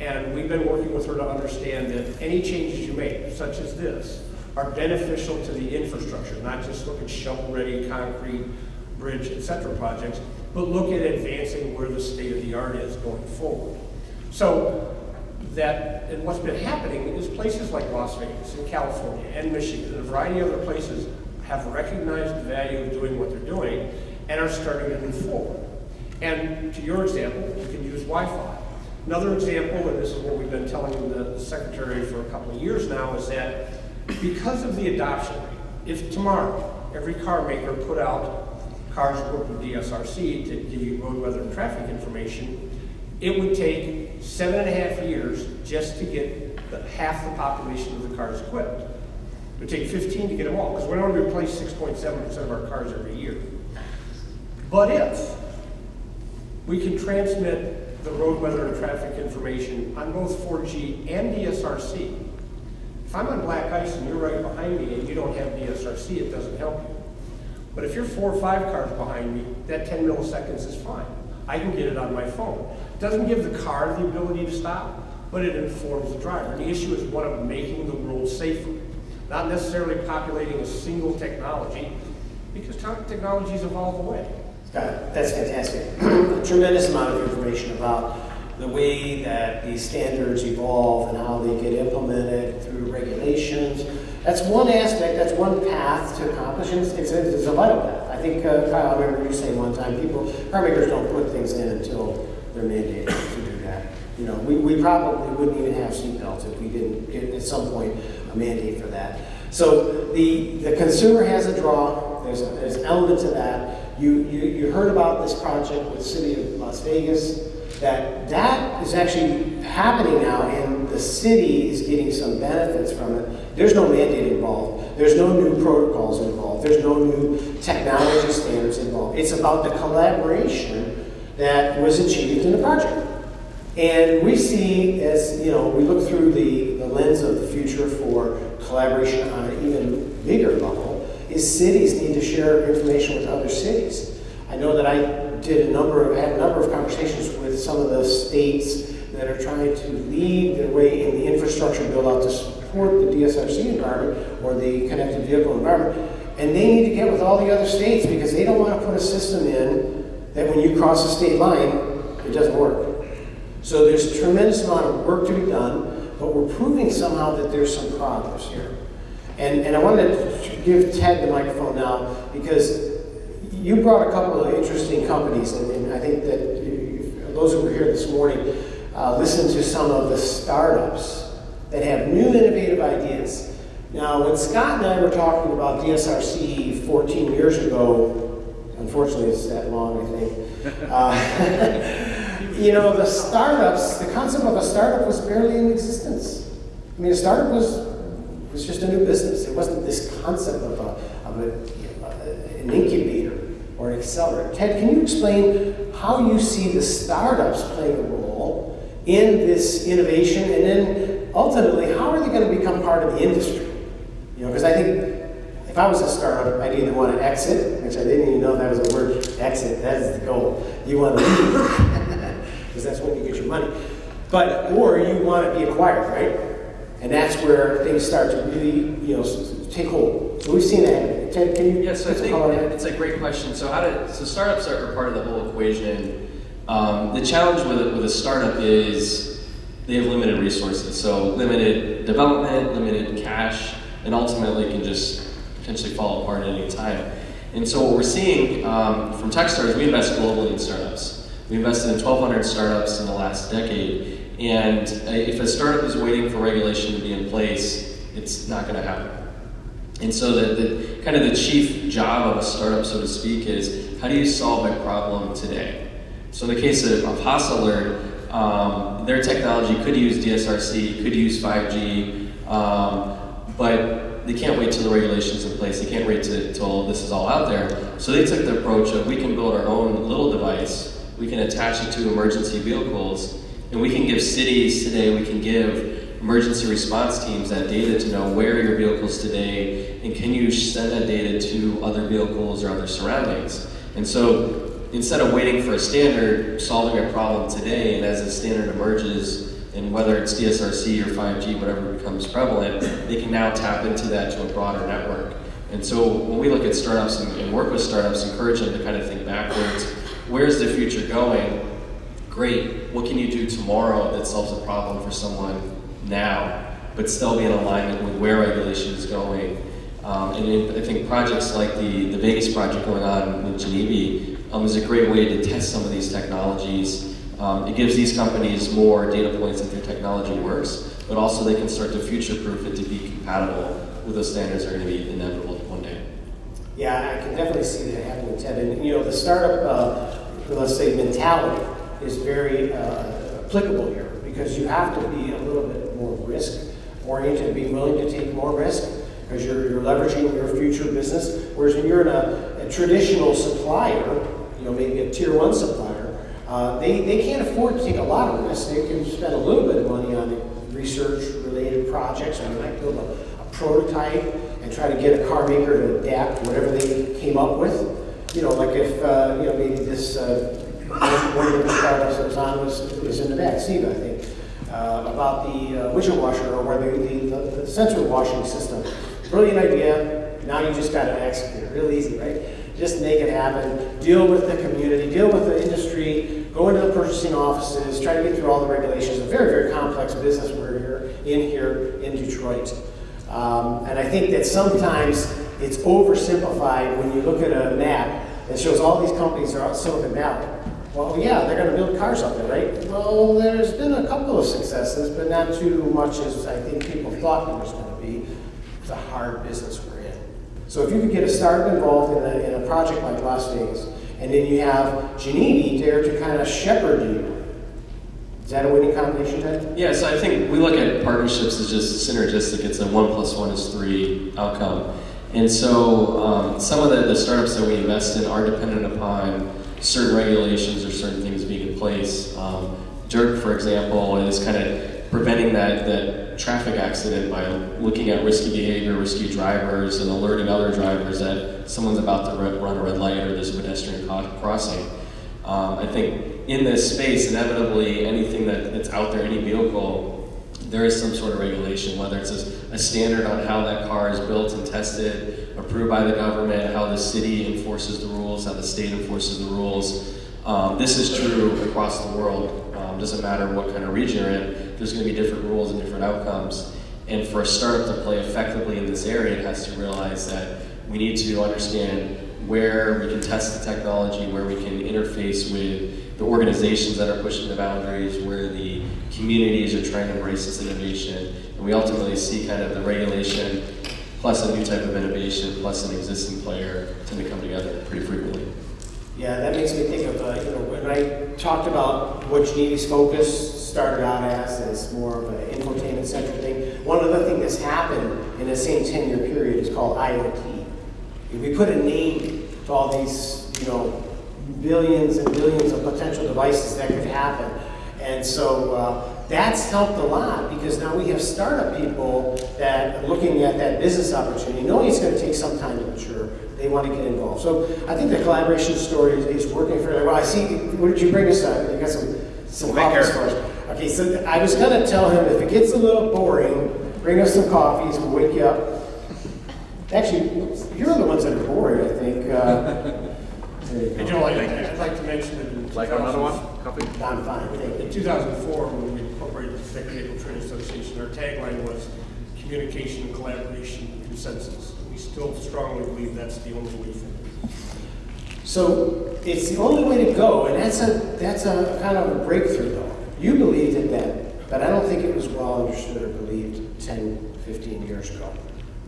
and we've been working with her to understand that any changes you make, such as this, are beneficial to the infrastructure, not just look at shovel-ready concrete, bridge, etc. projects, but look at advancing where the state of the art is going forward. So and what's been happening is places like Las Vegas and California and Michigan and a variety of other places have recognized the value of doing what they're doing and are starting to move forward. And to your example, you can use Wi-Fi. Another example, and this is what we've been telling the Secretary for a couple of years now, is that because of the adoption rate, if tomorrow every car maker put out cars equipped with DSRC to give you road weather and traffic information, it would take 7.5 years just to get half the population of the cars equipped. It would take 15 to get them all, because we're going to replace 6.7% of our cars every year. But if we can transmit the road weather and traffic information on both 4G and DSRC, if I'm on black ice and you're right behind me and you don't have DSRC, it doesn't help you. But if you're 4 or 5 cars behind me, that 10 milliseconds is fine. I can get it on my phone. It doesn't give the car the ability to stop, but it informs the driver. And the issue is one of making the world safer, not necessarily populating a single technology, because technologies evolve away. That's fantastic. A tremendous amount of information about the way that these standards evolve and how they get implemented through regulations. That's one aspect, that's one path to accomplish, and it's a vital path. I think, Kyle, I remember you saying one time, car makers don't put things in until they're mandated to do that. We probably wouldn't even have seatbelts if we didn't get at some point a mandate for that. So the consumer has a draw, there's elements of that. You heard about this project with the City of Las Vegas, that is actually happening now, and the city is getting some benefits from it. There's no mandate involved. There's no new protocols involved. There's no new technology standards involved. It's about the collaboration that was achieved in the project. And we see, as we look through the lens of the future for collaboration on an even bigger level, is cities need to share information with other cities. I know that I had a number of conversations with some of the states that are trying to lead their way in the infrastructure build out to support the DSRC environment or the connected vehicle environment. And they need to get with all the other states because they don't want to put a system in that when you cross the state line, it doesn't work. So there's a tremendous amount of work to be done, but we're proving somehow that there's some progress here. And I wanted to give Ted the microphone now because you brought a couple of interesting companies, and I think that those who were here this morning listened to some of the startups that have new innovative ideas. Now, when Scott and I were talking about DSRC 14 years ago, Unfortunately, it's that long, I think. You know, the startups, the concept of a startup was barely in existence. I mean, a startup was just a new business. It wasn't this concept of an incubator or an accelerator. Ted, can you explain how you see the startups playing a role in this innovation, and then ultimately, how are they going to become part of the industry? You know, because I think if I was a startup, I'd either want to exit, which I didn't even know that was a word, exit, that is the goal. You want to leave, because that's when you get your money. Or you want to be acquired, right? And that's where things start to really, you know, take hold. So we've seen that. Ted, can you? Yes, I think it's a great question. So startups are part of the whole equation. The challenge with a startup is they have limited resources. So limited development, limited cash, and ultimately can just potentially fall apart at any time. And so what we're seeing from Techstars, we invest globally in startups. We invested in 1,200 startups in the last decade. And if a startup is waiting for regulation to be in place, it's not going to happen. And so the kind of the chief job of a startup, so to speak, is how do you solve a problem today? So in the case of Hostelard, their technology could use DSRC, could use 5G, but they can't wait till the regulation's in place. They can't wait till this is all out there. So they took the approach of we can build our own little device, we can attach it to emergency vehicles, and we can give cities today, we can give emergency response teams that data to know where are your vehicles today, and can you send that data to other vehicles or other surroundings. And so instead of waiting for a standard, solving a problem today, and as the standard emerges, and whether it's DSRC or 5G, whatever becomes prevalent, they can now tap into that to a broader network. And so when we look at startups and work with startups, encourage them to kind of think backwards, where's the future going? Great, what can you do tomorrow that solves a problem for someone now, but still be in alignment with where regulation is going? I think projects like the Vegas project going on with GENIVI is a great way to test some of these technologies. It gives these companies more data points that their technology works, but also they can start to future-proof it to be compatible with those standards that are going to be inevitable one day. Yeah, I can definitely see that happening, Ted. And you know, the startup, let's say, mentality is very applicable here, because you have to be a little bit more risk-oriented, be willing to take more risk, because you're leveraging your future business. Whereas when you're in a traditional supplier, you know, maybe a tier 1 supplier, they can't afford to take a lot of risk. They can spend a little bit of money on research-related projects, or they might build a prototype and try to get a car maker to adapt whatever they came up with. You know, like if, you know, maybe this, one of the startups that was on was in the back, Steve, I think, about the windshield washer, or where the sensor washing system. Brilliant idea. Now you just got to execute it. Real easy, right? Just make it happen. Deal with the community. Deal with the industry. Go into the purchasing offices. Try to get through all the regulations. A very, very complex business we're here in Detroit. And I think that sometimes it's oversimplified when you look at a map that shows all these companies are out Silicon Valley. Well, yeah, they're going to build cars up there, right? Well, there's been a couple of successes, but not too much as I think people thought there was going to be. It's a hard business we're in. So if you could get a startup involved in a project like Las Vegas, and then you have GENIVI there to kind of shepherd you, is that a winning combination, Ted? Yeah, so I think we look at partnerships as just synergistic. It's a 1 + 1 is 3 outcome. And so some of the startups that we invest in are dependent upon certain regulations or certain things being in place. Dirk, for example, is kind of preventing that traffic accident by looking at risky behavior, risky drivers, and alerting other drivers that someone's about to run a red light or there's a pedestrian crossing. I think in this space, inevitably, anything that's out there, any vehicle, there is some sort of regulation, whether it's a standard on how that car is built and tested, approved by the government, how the city enforces the rules, how the state enforces the rules. This is true across the world. Doesn't matter what kind of region you're in, there's going to be different rules and different outcomes. And for a startup to play effectively in this area, it has to realize that we need to understand where we can test the technology, where we can interface with the organizations that are pushing the boundaries, where the communities are trying to embrace this innovation. And we ultimately see kind of the regulation plus a new type of innovation plus an existing player tend to come together pretty frequently. Yeah, that makes me think of, when I talked about what GENIVI's focus started out as more of an infotainment-centric thing. One other thing that's happened in the same 10-year period is called IoT. We put a name to all these, billions and billions of potential devices that could happen. And so that's helped a lot because now we have startup people that are looking at that business opportunity, knowing it's going to take some time to mature. They want to get involved. So I think the collaboration story is working fairly well. I see, what did you bring us? You got some coffees for us. Okay, so I was going to tell him if it gets a little boring, bring us some coffees, we'll wake you up. Actually, you're the ones that are boring, I think. Hey, Joel, I'd like to mention that in Like another one? Copy? I'm fine, thank you. In 2004, when we incorporated the Connected Vehicle Trade Association, our tagline was communication, collaboration, consensus. We still strongly believe that's the only way forward. So it's the only way to go, and that's a kind of a breakthrough, though. You believed it then, but I don't think it was well understood or believed 10, 15 years ago.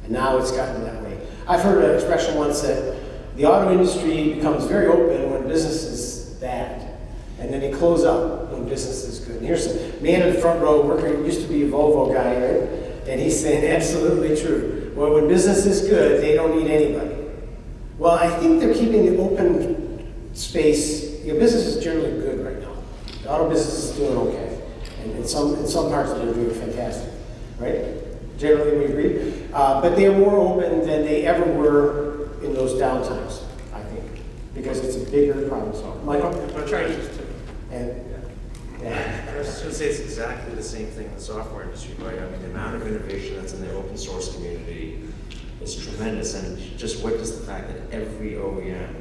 And now it's gotten that way. I've heard an expression once that the auto industry becomes very open when business is bad, and then they close up when business is good. And here's a man in the front row, used to be a Volvo guy, right? And he's saying absolutely true. Well, when business is good, they don't need anybody. Well, I think they're keeping the open space. Business is generally good right now. The auto business is doing okay, and in some parts they're doing fantastic, right? Generally, we agree. But they're more open than they ever were in those downtimes, I think, because it's a bigger problem solver. Michael? I'm trying to. And, I was just going to say it's exactly the same thing in the software industry, right? I mean, the amount of innovation that's in the open source community is tremendous, and just witness the fact that every OEM,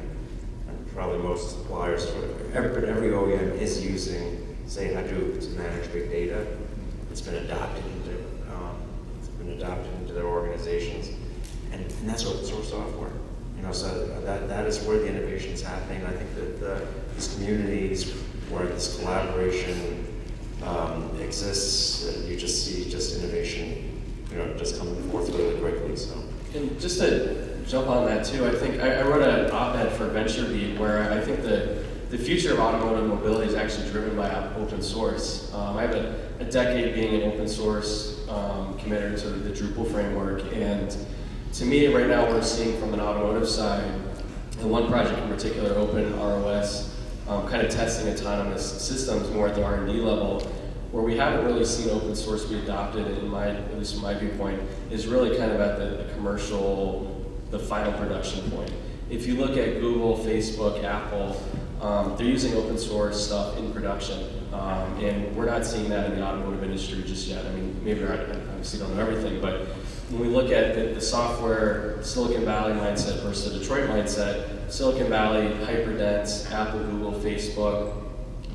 and probably most suppliers, but every OEM is using, say, Hadoop to manage big data. It's been adopted into their organizations, and that's open source software. So that is where the innovation is happening. I think that these communities where this collaboration exists, you just see innovation, just coming forth really quickly. So, and just to jump on that too, I think I wrote an op-ed for VentureBeat where I think the future of automotive mobility is actually driven by open source. I have a decade being an open source committer to the Drupal framework, and to me right now we're seeing from an automotive side, and one project in particular, OpenROS, kind of testing autonomous systems more at the R&D level, where we haven't really seen open source be adopted, at least from my viewpoint, is really kind of at the commercial, the final production point. If you look at Google, Facebook, Apple, they're using open source stuff in production, and we're not seeing that in the automotive industry just yet. I mean, maybe I obviously don't know everything, but when we look at the software Silicon Valley mindset versus the Detroit mindset, Silicon Valley, hyperdense, Apple, Google, Facebook,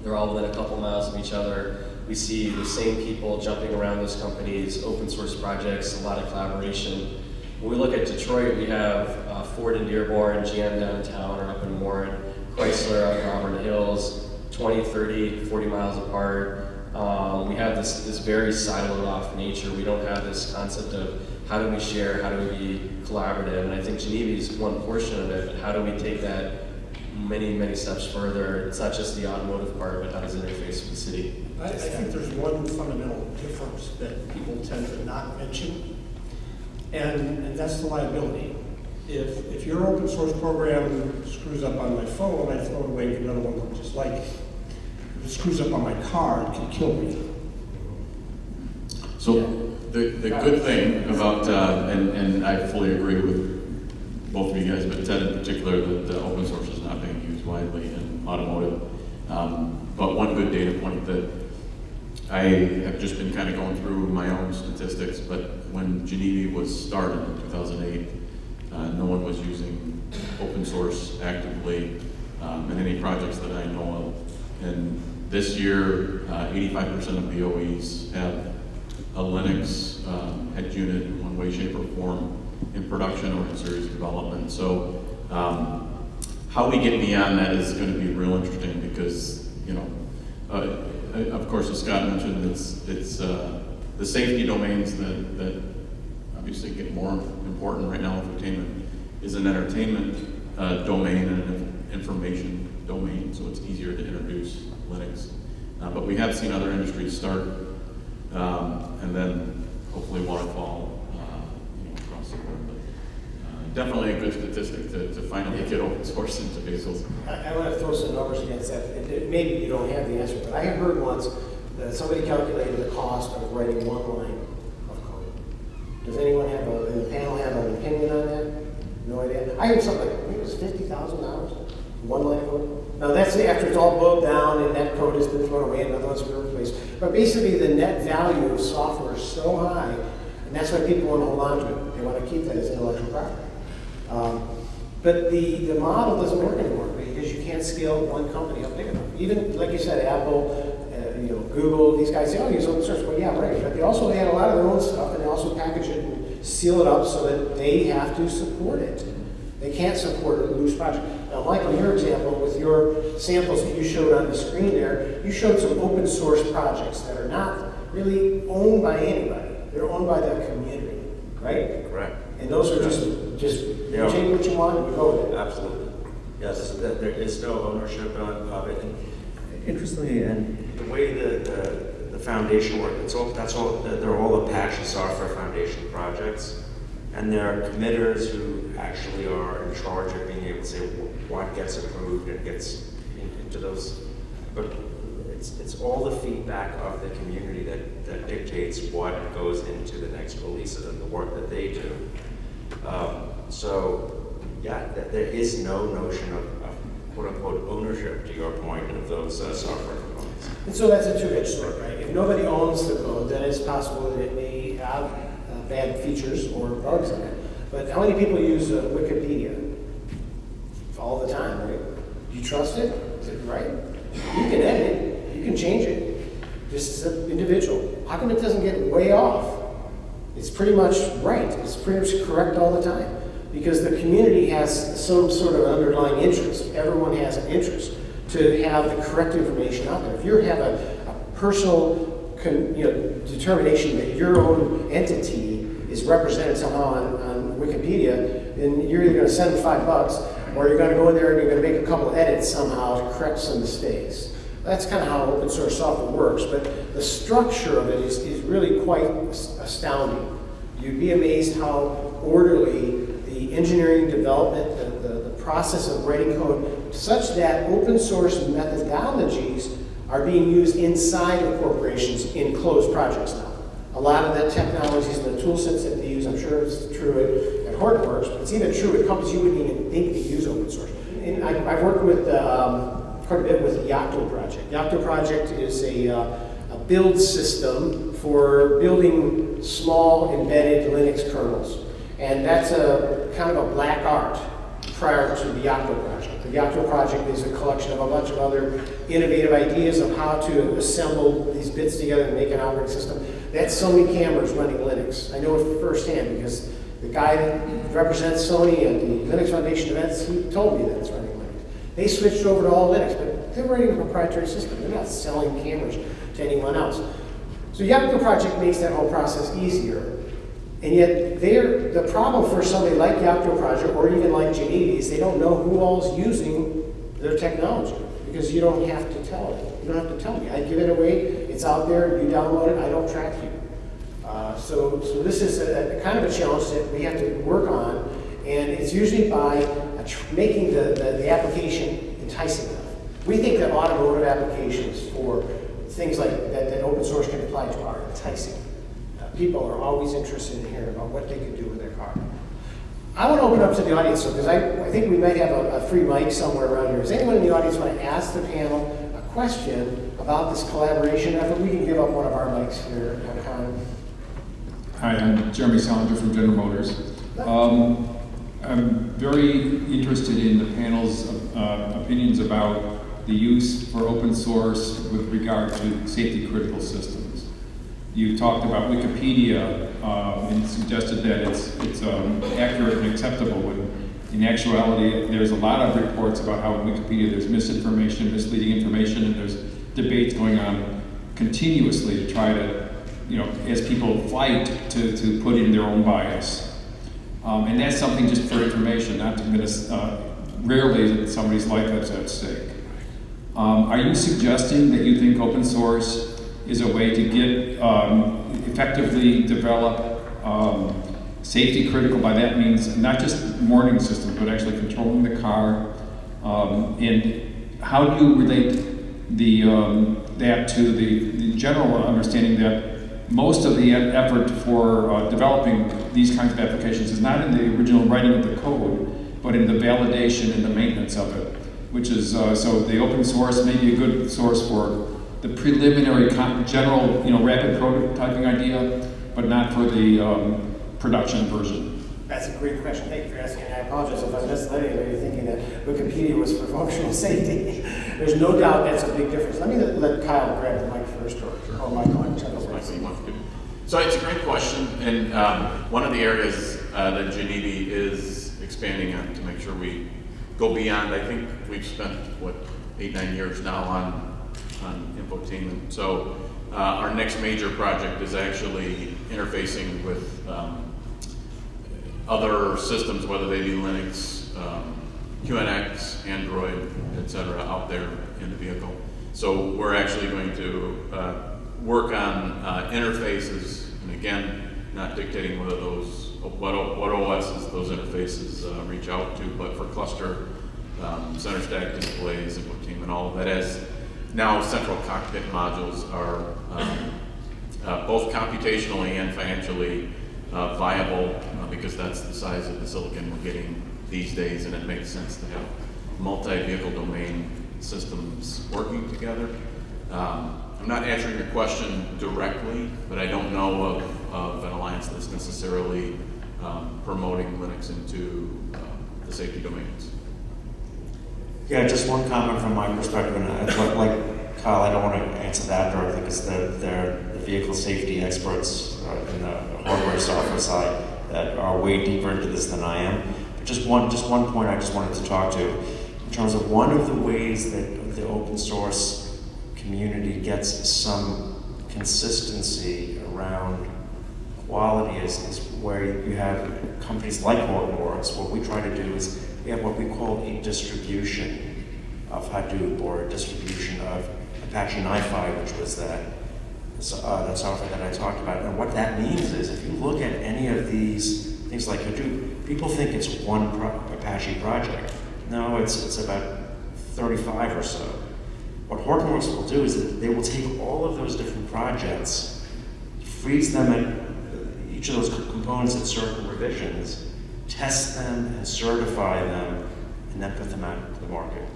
they're all within a couple miles of each other. We see the same people jumping around those companies, open source projects, a lot of collaboration. When we look at Detroit, we have Ford in Dearborn, GM downtown or up in Warren, Chrysler up in Auburn Hills, 20, 30, 40 miles apart. We have this very siloed off nature. We don't have this concept of how do we share, how do we be collaborative, and I think GENIVI is one portion of it, but how do we take that many, many steps further? It's not just the automotive part, but how does it interface with the city? I think there's one fundamental difference that people tend to not mention, and that's the liability. If your open source program screws up on my phone, I throw it away and get another one that looks just like it. If it screws up on my car, it can kill me. So the good thing about, and I fully agree with both of you guys, but Ted in particular, that open source is not being used widely in automotive. But one good data point that I have just been kind of going through my own statistics, but when GENIVI was started in 2008, no one was using open source actively in any projects that I know of. And this year, 85% of the OEs have a Linux head unit in one way, shape, or form in production or in series development. So how we get beyond that is going to be real interesting because, of course, as Scott mentioned, it's the safety domains that obviously get more important right now. Infotainment is an entertainment domain, and information domain, so it's easier to introduce Linux. But we have seen other industries start, and then hopefully waterfall across the board. But definitely a good statistic to finally get open source into vehicles. I want to throw some numbers against that. Maybe you don't have the answer, but I have heard once that somebody calculated the cost of writing one line of code. Does anyone in the panel have an opinion on that? No idea. I heard something like, I think it was $50,000, one line of code. Now that's after it's all bogged down and that code has been thrown away and another one's been replaced. But basically the net value of software is so high, and that's why people want to hold on to it. They want to keep that as intellectual property. But the model doesn't work anymore because you can't scale one company up big enough. Even, like you said, Apple, Google, these guys say, oh, use open source. Well, yeah, right. But they also add a lot of their own stuff, and they also package it and seal it up so that they have to support it. They can't support a loose project. Now, Michael, your example with your samples that you showed on the screen there, you showed some open source projects that are not really owned by anybody. They're owned by the community, right? Correct. And those are just you take what you want and you go with it. Absolutely. Yes, there is no ownership of it. And interestingly, and the way the foundation works, they're all Apache Software Foundation projects, and there are committers who actually are in charge of being able to say what gets approved and gets into those. But it's all the feedback of the community that dictates what goes into the next releases and the work that they do. There is no notion of quote-unquote ownership, to your point, of those software components. And so that's a two-edged sword, right? If nobody owns the code, then it's possible that it may have bad features or bugs in it. But how many people use Wikipedia? All the time, right? Do you trust it? Is it right? You can edit it. You can change it. Just as an individual. How come it doesn't get way off? It's pretty much right. It's pretty much correct all the time. Because the community has some sort of underlying interest. Everyone has an interest to have the correct information out there. If you have a personal determination that your own entity is represented somehow on Wikipedia, then you're either going to send them $5 or you're going to go in there and you're going to make a couple of edits somehow to correct some mistakes. That's kind of how open source software works, but the structure of it is really quite astounding. You'd be amazed how orderly the engineering development, the process of writing code, such that open source methodologies are being used inside of corporations in closed projects now. A lot of the technologies and the tool sets that they use, I'm sure it's true at Hortonworks, but it's even true with companies you wouldn't even think they use open source. And I've worked with quite a bit with the Yocto project. Yocto project is a build system for building small embedded Linux kernels. And that's a kind of a black art prior to the Yocto project. The Yocto project is a collection of a bunch of other innovative ideas of how to assemble these bits together and make an operating system. That's Sony cameras running Linux. I know it firsthand because the guy that represents Sony at the Linux Foundation events, he told me that it's running Linux. They switched over to all Linux, but they're running a proprietary system. They're not selling cameras to anyone else. So Yocto project makes that whole process easier. And yet, the problem for somebody like Yocto Project or even like GENIVI is they don't know who all's using their technology because you don't have to tell it. You don't have to tell me. I give it away. It's out there. You download it. I don't track you. So this is a kind of a challenge that we have to work on, and it's usually by making the application enticing enough. We think that automotive applications for things like that open source can apply to are enticing. People are always interested in hearing about what they can do with their car. I want to open up to the audience, because I think we might have a free mic somewhere around here. Does anyone in the audience want to ask the panel a question about this collaboration effort? We can give up one of our mics here. Hi, I'm Jeremy Salinger from General Motors. I'm very interested in the panel's opinions about the use for open source with regard to safety critical systems. You talked about Wikipedia and suggested that it's accurate and acceptable when in actuality there's a lot of reports about how in Wikipedia there's misinformation, misleading information, and there's debates going on continuously to try to, as people fight to put in their own bias. And that's something just for information, not to rarely that somebody's life is at stake. Are you suggesting that you think open source is a way to get effectively develop safety critical? By that means not just warning systems, but actually controlling the car. And how do you relate that to the general understanding that most of the effort for developing these kinds of applications is not in the original writing of the code, but in the validation and the maintenance of it, which is, so the open source may be a good source for the preliminary general, rapid prototyping idea, but not for the production version. That's a great question. Thank you for asking. I apologize if I misled anybody thinking that Wikipedia was for functional safety. There's no doubt that's a big difference. Let me let Kyle grab the mic first, or Michael, whichever way. So it's a great question, and one of the areas that GENIVI is expanding on to make sure we go beyond. I think we've spent 8-9 years now on infotainment. So our next major project is actually interfacing with other systems, whether they be Linux, QNX, Android, etc., out there in the vehicle. So we're actually going to work on interfaces, and again, not dictating whether what OSs those interfaces reach out to, but for cluster, center stack displays, infotainment, all of that, as now central cockpit modules are both computationally and financially viable, because that's the size of the silicon we're getting these days, and it makes sense to have multi-vehicle domain systems working together. I'm not answering your question directly, but I don't know of an alliance that's necessarily promoting Linux into the safety domains. Yeah, just one comment from my perspective, and like Kyle, I don't want to answer that directly because they're the vehicle safety experts in the hardware software side that are way deeper into this than I am. But just one point I just wanted to talk to in terms of one of the ways that the open source community gets some consistency around quality is where you have companies like Hortonworks. What we try to do is we have what we call a distribution of Hadoop, or a distribution of Apache NiFi, which was that software that I talked about. And what that means is if you look at any of these things like Hadoop, people think it's one Apache project. No, it's about 35 or so. What Hortonworks will do is that they will take all of those different projects, freeze them at each of those components at certain revisions, test them and certify them, and then put them out to the market.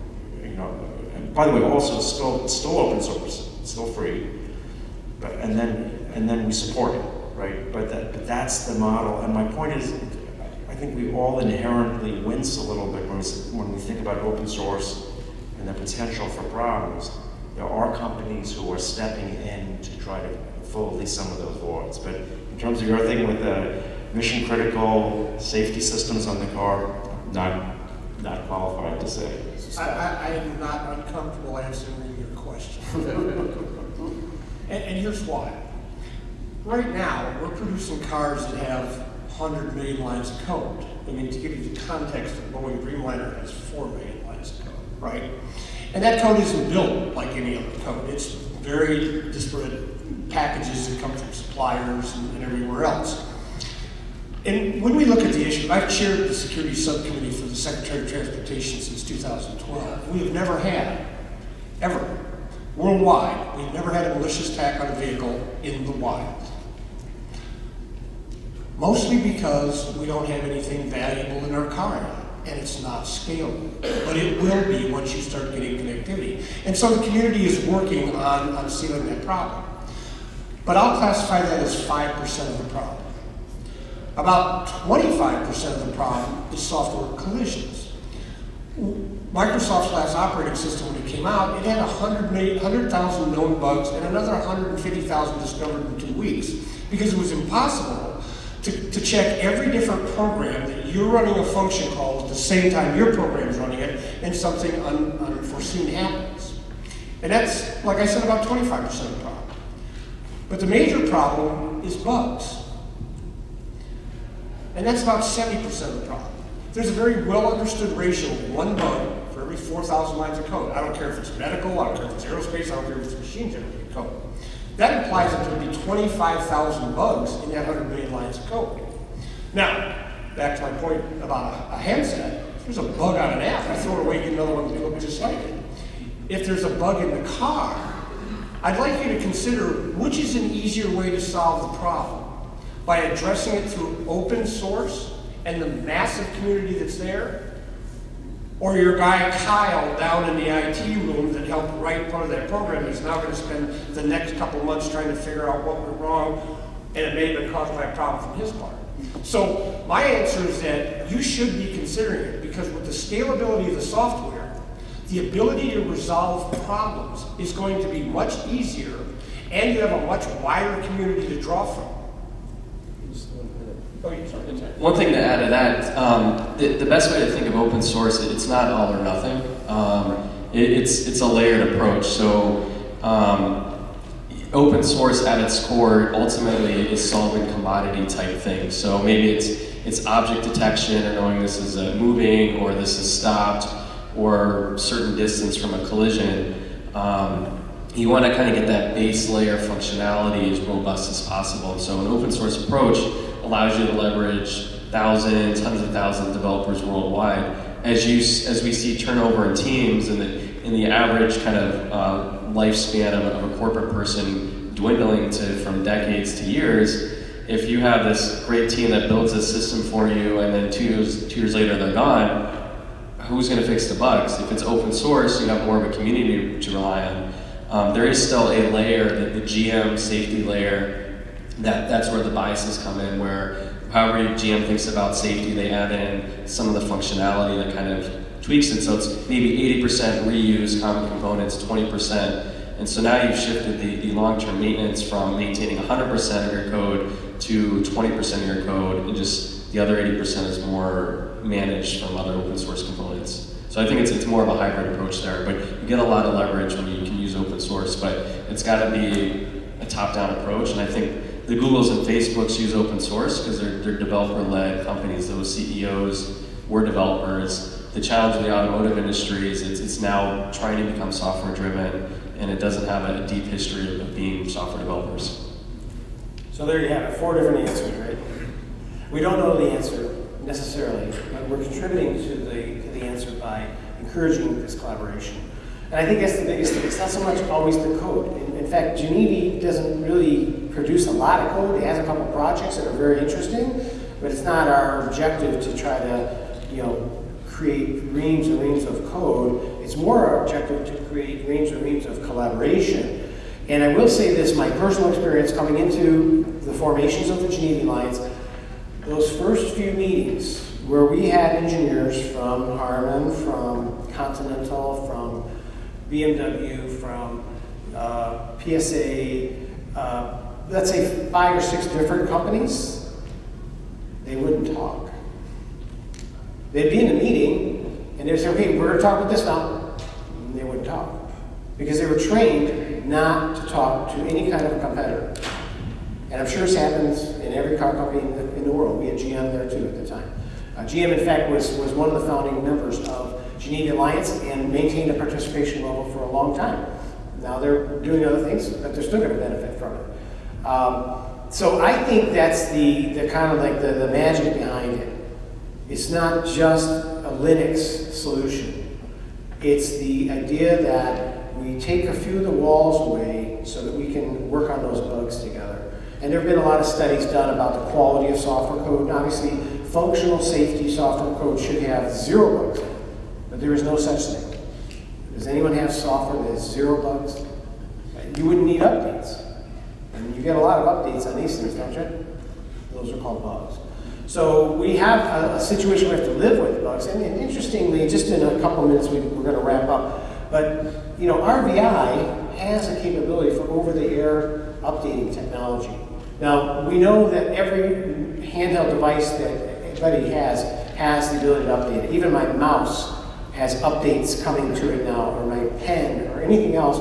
And by the way, also still open source, still free, and then we support it, right? But that's the model. And my point is, I think we all inherently wince a little bit when we think about open source and the potential for problems. There are companies who are stepping in to try to fulfill at least some of those voids. But in terms of your thing with the mission critical safety systems on the car, not qualified to say. I am not uncomfortable answering your question. and here's why. Right now, we're producing cars that have 100 million lines of code. I mean, to give you the context, the Boeing Dreamliner has 4 million lines of code, right? And that code isn't built like any other code. It's very disparate packages that come from suppliers and everywhere else. And when we look at the issue, I've chaired the security subcommittee for the Secretary of Transportation since 2012. We have never had, ever, worldwide, we've never had a malicious attack on a vehicle in the wild. Mostly because we don't have anything valuable in our car, and it's not scalable. But it will be once you start getting connectivity. And so the community is working on sealing that problem. But I'll classify that as 5% of the problem. About 25% of the problem is software collisions. Microsoft's last operating system, when it came out, it had 100,000 known bugs and another 150,000 discovered in 2 weeks, because it was impossible to check every different program that you're running a function call at the same time your program's running it, and something unforeseen happens. And that's, like I said, about 25% of the problem. But the major problem is bugs. And that's about 70% of the problem. There's a very well understood ratio of 1 bug for every 4,000 lines of code. I don't care if it's medical, I don't care if it's aerospace, I don't care if it's machine generated code. That implies that there would be 25,000 bugs in that 100 million lines of code. Now, back to my point about a handset, if there's a bug on an app, I throw it away, get another one that looks just like it. If there's a bug in the car, I'd like you to consider which is an easier way to solve the problem. By addressing it through open source and the massive community that's there, or your guy Kyle down in the IT room that helped write part of that program is now going to spend the next couple months trying to figure out what went wrong, and it may have been caused by a problem from his part. So my answer is that you should be considering it, because with the scalability of the software, the ability to resolve problems is going to be much easier, and you have a much wider community to draw from. One thing to add to that, the best way to think of open source, it's not all or nothing. It's a layered approach. So open source at its core ultimately is solving commodity type things. So maybe it's object detection, or knowing this is moving, or this is stopped, or certain distance from a collision. You want to kind of get that base layer functionality as robust as possible. And so an open source approach allows you to leverage thousands, hundreds of thousands of developers worldwide. As we see turnover in teams and the average kind of lifespan of a corporate person dwindling from decades to years, if you have this great team that builds a system for you and then two years later they're gone, who's going to fix the bugs? If it's open source, you have more of a community to rely on. There is still a layer, the GM safety layer, that's where the biases come in, where however your GM thinks about safety, they add in some of the functionality that kind of tweaks it. So it's maybe 80% reuse common components, 20%. And so now you've shifted the long-term maintenance from maintaining 100% of your code to 20% of your code, and just the other 80% is more managed from other open source components. So I think it's more of a hybrid approach there, but you get a lot of leverage when you can use open source, but it's got to be a top-down approach. And I think the Googles and Facebooks use open source because they're developer-led companies. Those CEOs were developers. The challenge of the automotive industry is it's now trying to become software-driven, and it doesn't have a deep history of being software developers. So there you have it, 4 different answers, right? We don't know the answer necessarily, but we're contributing to the answer by encouraging this collaboration. And I think that's the biggest thing. It's not so much always the code. In fact, GENIVI doesn't really produce a lot of code. It has a couple projects that are very interesting, but it's not our objective to try to, create reams and reams of code. It's more our objective to create reams and reams of collaboration. And I will say this, my personal experience coming into the formations of the GENIVI Alliance, those first few meetings where we had engineers from Harman, from Continental, from BMW, from PSA, let's say 5 or 6 different companies, they wouldn't talk. They'd be in a meeting and they'd say, okay, we're gonna talk about this now. And they wouldn't talk because they were trained not to talk to any kind of a competitor. And I'm sure this happens in every car company in the world. We had GM there too at the time. GM, in fact, was one of the founding members of GENIVI Alliance and maintained a participation level for a long time. Now they're doing other things, but they're still going to benefit from it. So I think that's the kind of like the magic behind it. It's not just a Linux solution. It's the idea that we take a few of the walls away so that we can work on those bugs together. And there have been a lot of studies done about the quality of software code. And obviously, functional safety software code should have 0 bugs in it, but there is no such thing. Does anyone have software that has 0 bugs? You wouldn't need updates. And you get a lot of updates on these things, don't you? Those are called bugs. So we have a situation where we have to live with bugs. And interestingly, just in a couple minutes, we're going to wrap up. But RVI has a capability for over-the-air updating technology. Now, we know that every handheld device that anybody has the ability to update it. Even my mouse has updates coming to it now, or my pen, or anything else.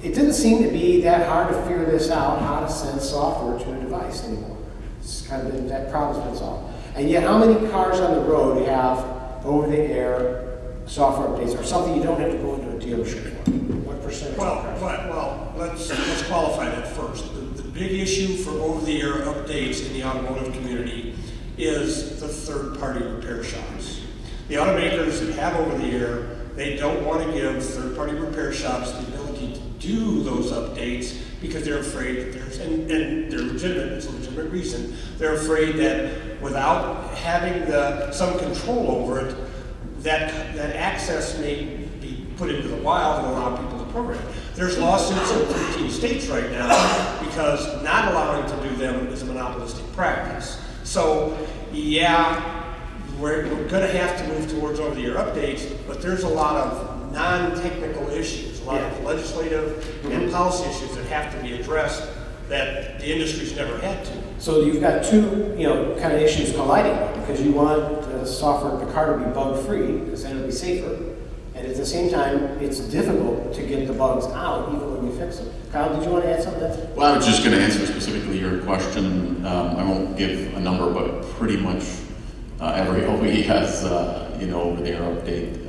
It didn't seem to be that hard to figure this out, how to send software to a device anymore. It's kind of been, that problem's been solved. And yet, how many cars on the road have over-the-air software updates, or something you don't have to go into a dealership for? What percentage of cars? Well, let's qualify that first. The big issue for over-the-air updates in the automotive community is the third-party repair shops. The automakers that have over-the-air, they don't want to give third-party repair shops the ability to do those updates because they're afraid that and they're legitimate, it's a legitimate reason, they're afraid that without having some control over it, that access may be put into the wild and allow people to program. There's lawsuits in 13 states right now because not allowing to do them is a monopolistic practice. So, yeah, we're going to have to move towards over-the-air updates, but there's a lot of non-technical issues, a lot of legislative and policy issues that have to be addressed that the industry's never had to. So you've got two, kind of issues colliding, because you want the software, the car to be bug-free, because then it'll be safer, and at the same time, it's difficult to get the bugs out, even when you fix them. Kyle, did you want to add something to that? Well, I was just going to answer specifically your question. I won't give a number, but pretty much every OE has, over-the-air update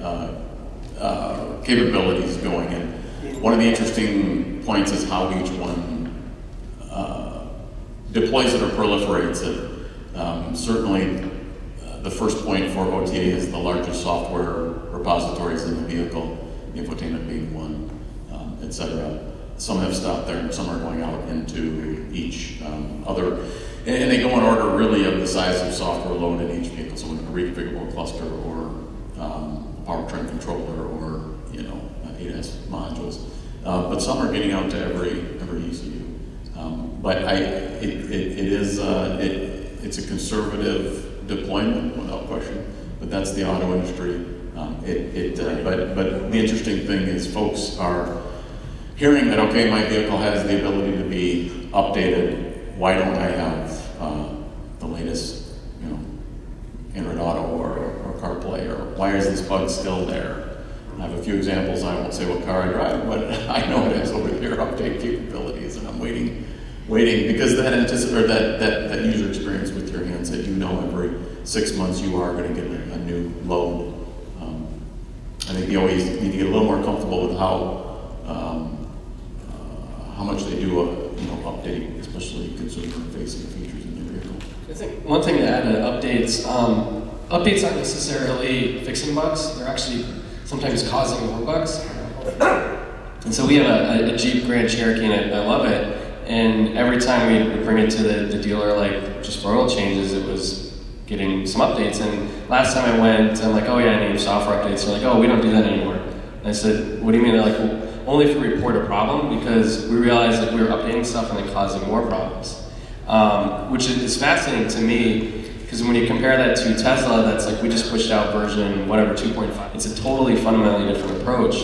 capabilities going in. One of the interesting points is how each one deploys it or proliferates it. Certainly, the first point for OTA is the largest software repositories in the vehicle, infotainment being one, etc. Some have stopped there, and some are going out into each other. And they go in order really of the size of software load in each vehicle. So a reconfigurable cluster or powertrain controller or ADAS modules. But some are getting out to every ECU. But it's a conservative deployment without question. But that's the auto industry. But the interesting thing is folks are hearing that, okay, my vehicle has the ability to be updated. Why don't I have the latest, Android Auto or CarPlay, or why is this bug still there? I have a few examples. I won't say what car I drive, but I know it has over-the-air update capabilities, and I'm waiting because that user experience with your handset, every 6 months you are going to get a new load. I think you always need to get a little more comfortable with how much they do update, especially consumer-facing features in your vehicle. I think one thing to add to updates, updates aren't necessarily fixing bugs, they're actually sometimes causing more bugs. And so we have a Jeep Grand Cherokee, and I love it, and every time we bring it to the dealer, like just for oil changes, it was getting some updates. And last time I went, I'm like, oh yeah, I need software updates. They're like, oh, we don't do that anymore. And I said, what do you mean? They're like, well, only if we report a problem, because we realized that we were updating stuff and then causing more problems. Which is fascinating to me, because when you compare that to Tesla, that's like we just pushed out version whatever 2.5. It's a totally fundamentally different approach,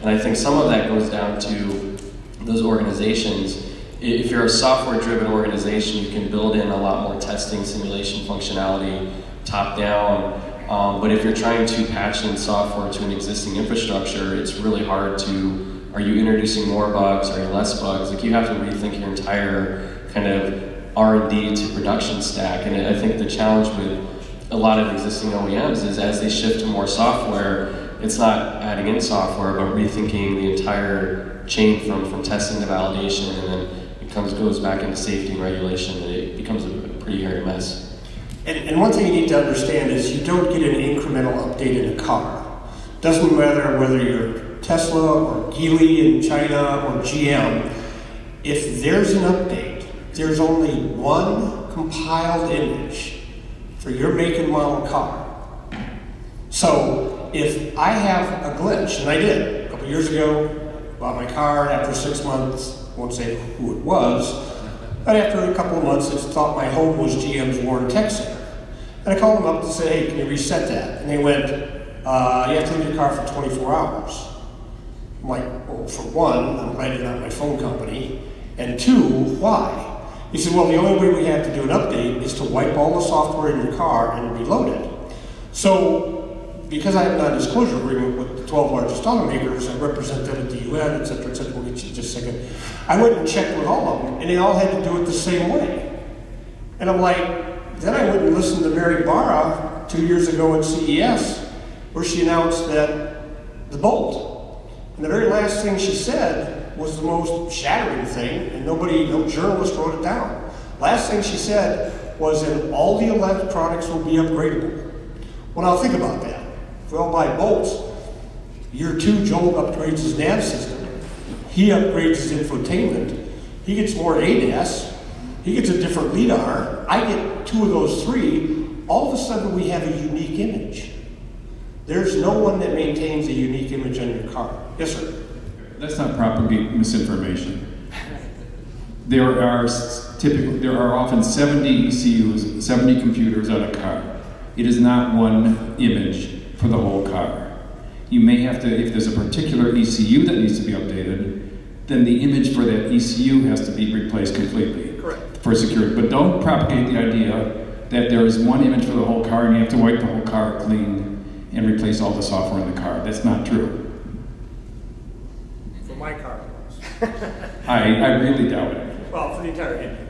and I think some of that goes down to those organizations. If you're a software-driven organization, you can build in a lot more testing, simulation functionality, top-down. But if you're trying to patch in software to an existing infrastructure, it's really hard to. Are you introducing more bugs? Are you less bugs? Like you have to rethink your entire kind of R&D to production stack. And I think the challenge with a lot of existing OEMs is as they shift to more software, it's not adding in software, but rethinking the entire chain from testing to validation, and then it goes back into safety and regulation, and it becomes a pretty hairy mess. And one thing you need to understand is you don't get an incremental update in a car. Doesn't matter whether you're Tesla or Geely in China or GM, if there's an update, there's only one compiled image for your make and model car. So if I have a glitch, and I did a couple years ago, bought my car after 6 months, won't say who it was, but after a couple of months, it thought my home was GM's Warren Tech Center. And I called them up to say, hey, can you reset that? And they went, you have to leave your car for 24 hours. I'm like, well, for one, I'm glad you're not my phone company. And two, why? He said, well, the only way we have to do an update is to wipe all the software in your car and reload it. So, because I have a non-disclosure agreement with the 12 largest automakers, I represent them at the UN, et cetera, we'll get you in just a second. I went and checked with all of them, and they all had to do it the same way. And I'm like, then I went and listened to Mary Barra 2 years ago at CES, where she announced that the Bolt. And the very last thing she said was the most shattering thing, and no journalist wrote it down. Last thing she said was that all the electronics will be upgradable. Well, now think about that. If we all buy Bolts, year 2, Joel upgrades his nav system. He upgrades his infotainment. He gets more ADAS. He gets a different LiDAR. I get 2 of those 3. All of a sudden, we have a unique image. There's no one that maintains a unique image on your car. Yes, sir? Let's not propagate misinformation. There are often 70 ECUs, 70 computers on a car. It is not one image for the whole car. You may have to, if there's a particular ECU that needs to be updated, then the image for that ECU has to be replaced completely. Correct. For security. But don't propagate the idea that there is one image for the whole car and you have to wipe the whole car clean and replace all the software in the car. That's not true. For my car, it was. I really doubt it. Well, for the entire engine.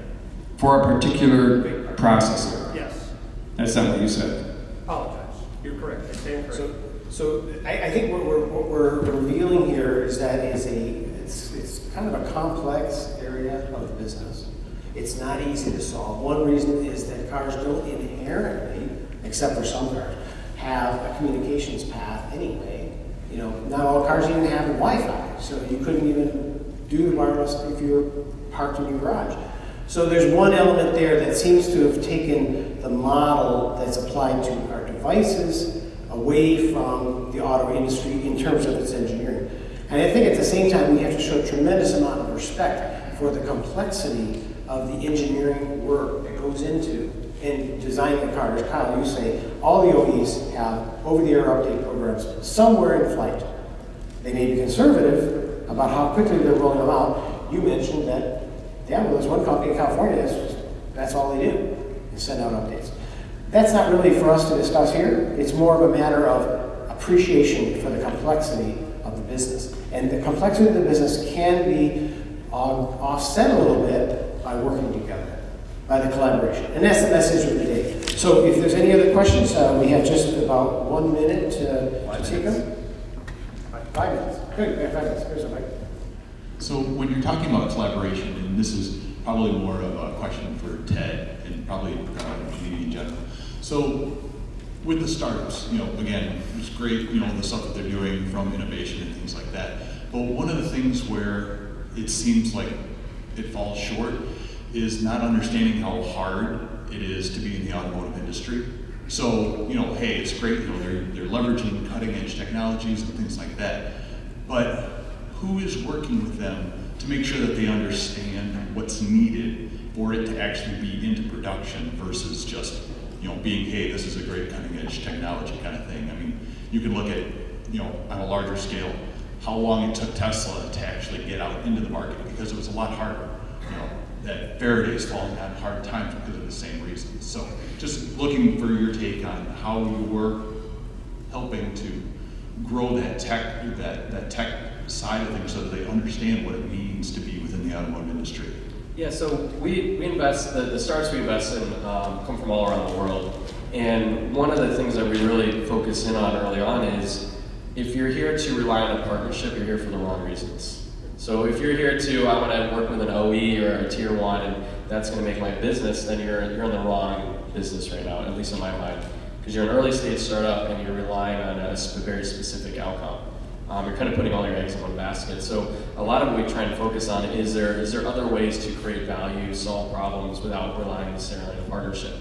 For a particular processor. Yes. That's not what you said. Apologize. You're correct. I stand corrected. So I think what we're revealing here is that it's kind of a complex area of the business. It's not easy to solve. One reason is that cars don't inherently, except for some cars, have a communications path anyway. You know, not all cars even have Wi-Fi, so you couldn't even do the wireless if you were parked in your garage. So there's one element there that seems to have taken the model that's applied to our devices away from the auto industry in terms of its engineering. And I think at the same time, we have to show a tremendous amount of respect for the complexity of the engineering work that goes into in designing a car. As Kyle, you say, all the OEs have over-the-air update programs somewhere in flight. They may be conservative about how quickly they're rolling them out. You mentioned that, yeah, well, there's one company in California that's all they do, is send out updates. That's not really for us to discuss here. It's more of a matter of appreciation for the complexity of the business. And the complexity of the business can be offset a little bit by working together, by the collaboration. And that's the message of the day. So if there's any other questions, we have just about 1 minute to take them. 5 minutes. Good, we have 5 minutes. Here's a mic. So when you're talking about collaboration, and this is probably more of a question for Ted and probably GENIVI in general. So with the startups, again, it's great, the stuff that they're doing from innovation and things like that. But one of the things where it seems like it falls short is not understanding how hard it is to be in the automotive industry. So, hey, it's great, they're leveraging cutting edge technologies and things like that. But who is working with them to make sure that they understand what's needed for it to actually be into production versus just, being, hey, this is a great cutting edge technology kind of thing. I mean, you can look at, on a larger scale, how long it took Tesla to actually get out into the market because it was a lot harder. That Faraday's falling on hard times because of the same reasons. So just looking for your take on how you were helping to grow that tech side of things so that they understand what it means to be within the automotive industry. Yeah, so we invest, the startups we invest in come from all around the world. And one of the things that we really focus in on early on is if you're here to rely on a partnership, you're here for the wrong reasons. So if you're here to, I want to work with an OE or a tier one and that's going to make my business, then you're in the wrong business right now, at least in my mind. Because you're an early stage startup and you're relying on a very specific outcome. You're kind of putting all your eggs in one basket. So a lot of what we try and focus on is there other ways to create value, solve problems without relying necessarily on a partnership.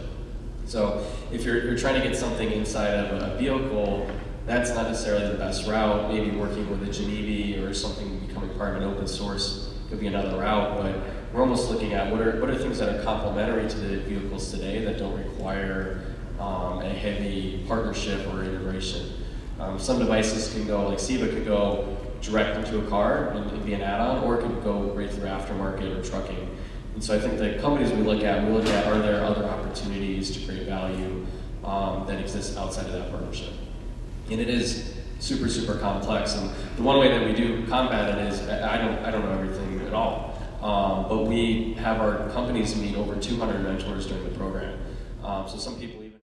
So if you're trying to get something inside of a vehicle, that's not necessarily the best route. Maybe working with a GENIVI or something becoming part of an open source could be another route, but we're almost looking at what are things that are complementary to the vehicles today that don't require a heavy partnership or integration. Some devices can go, like SIVA could go direct into a car and be an add-on, or it could go right through aftermarket or trucking. And so I think the companies we look at, are there other opportunities to create value that exist outside of that partnership? And it is super, super complex. And the one way that we do combat it is, I don't know everything at all. But we have our companies meet over 200 mentors during the program. So some people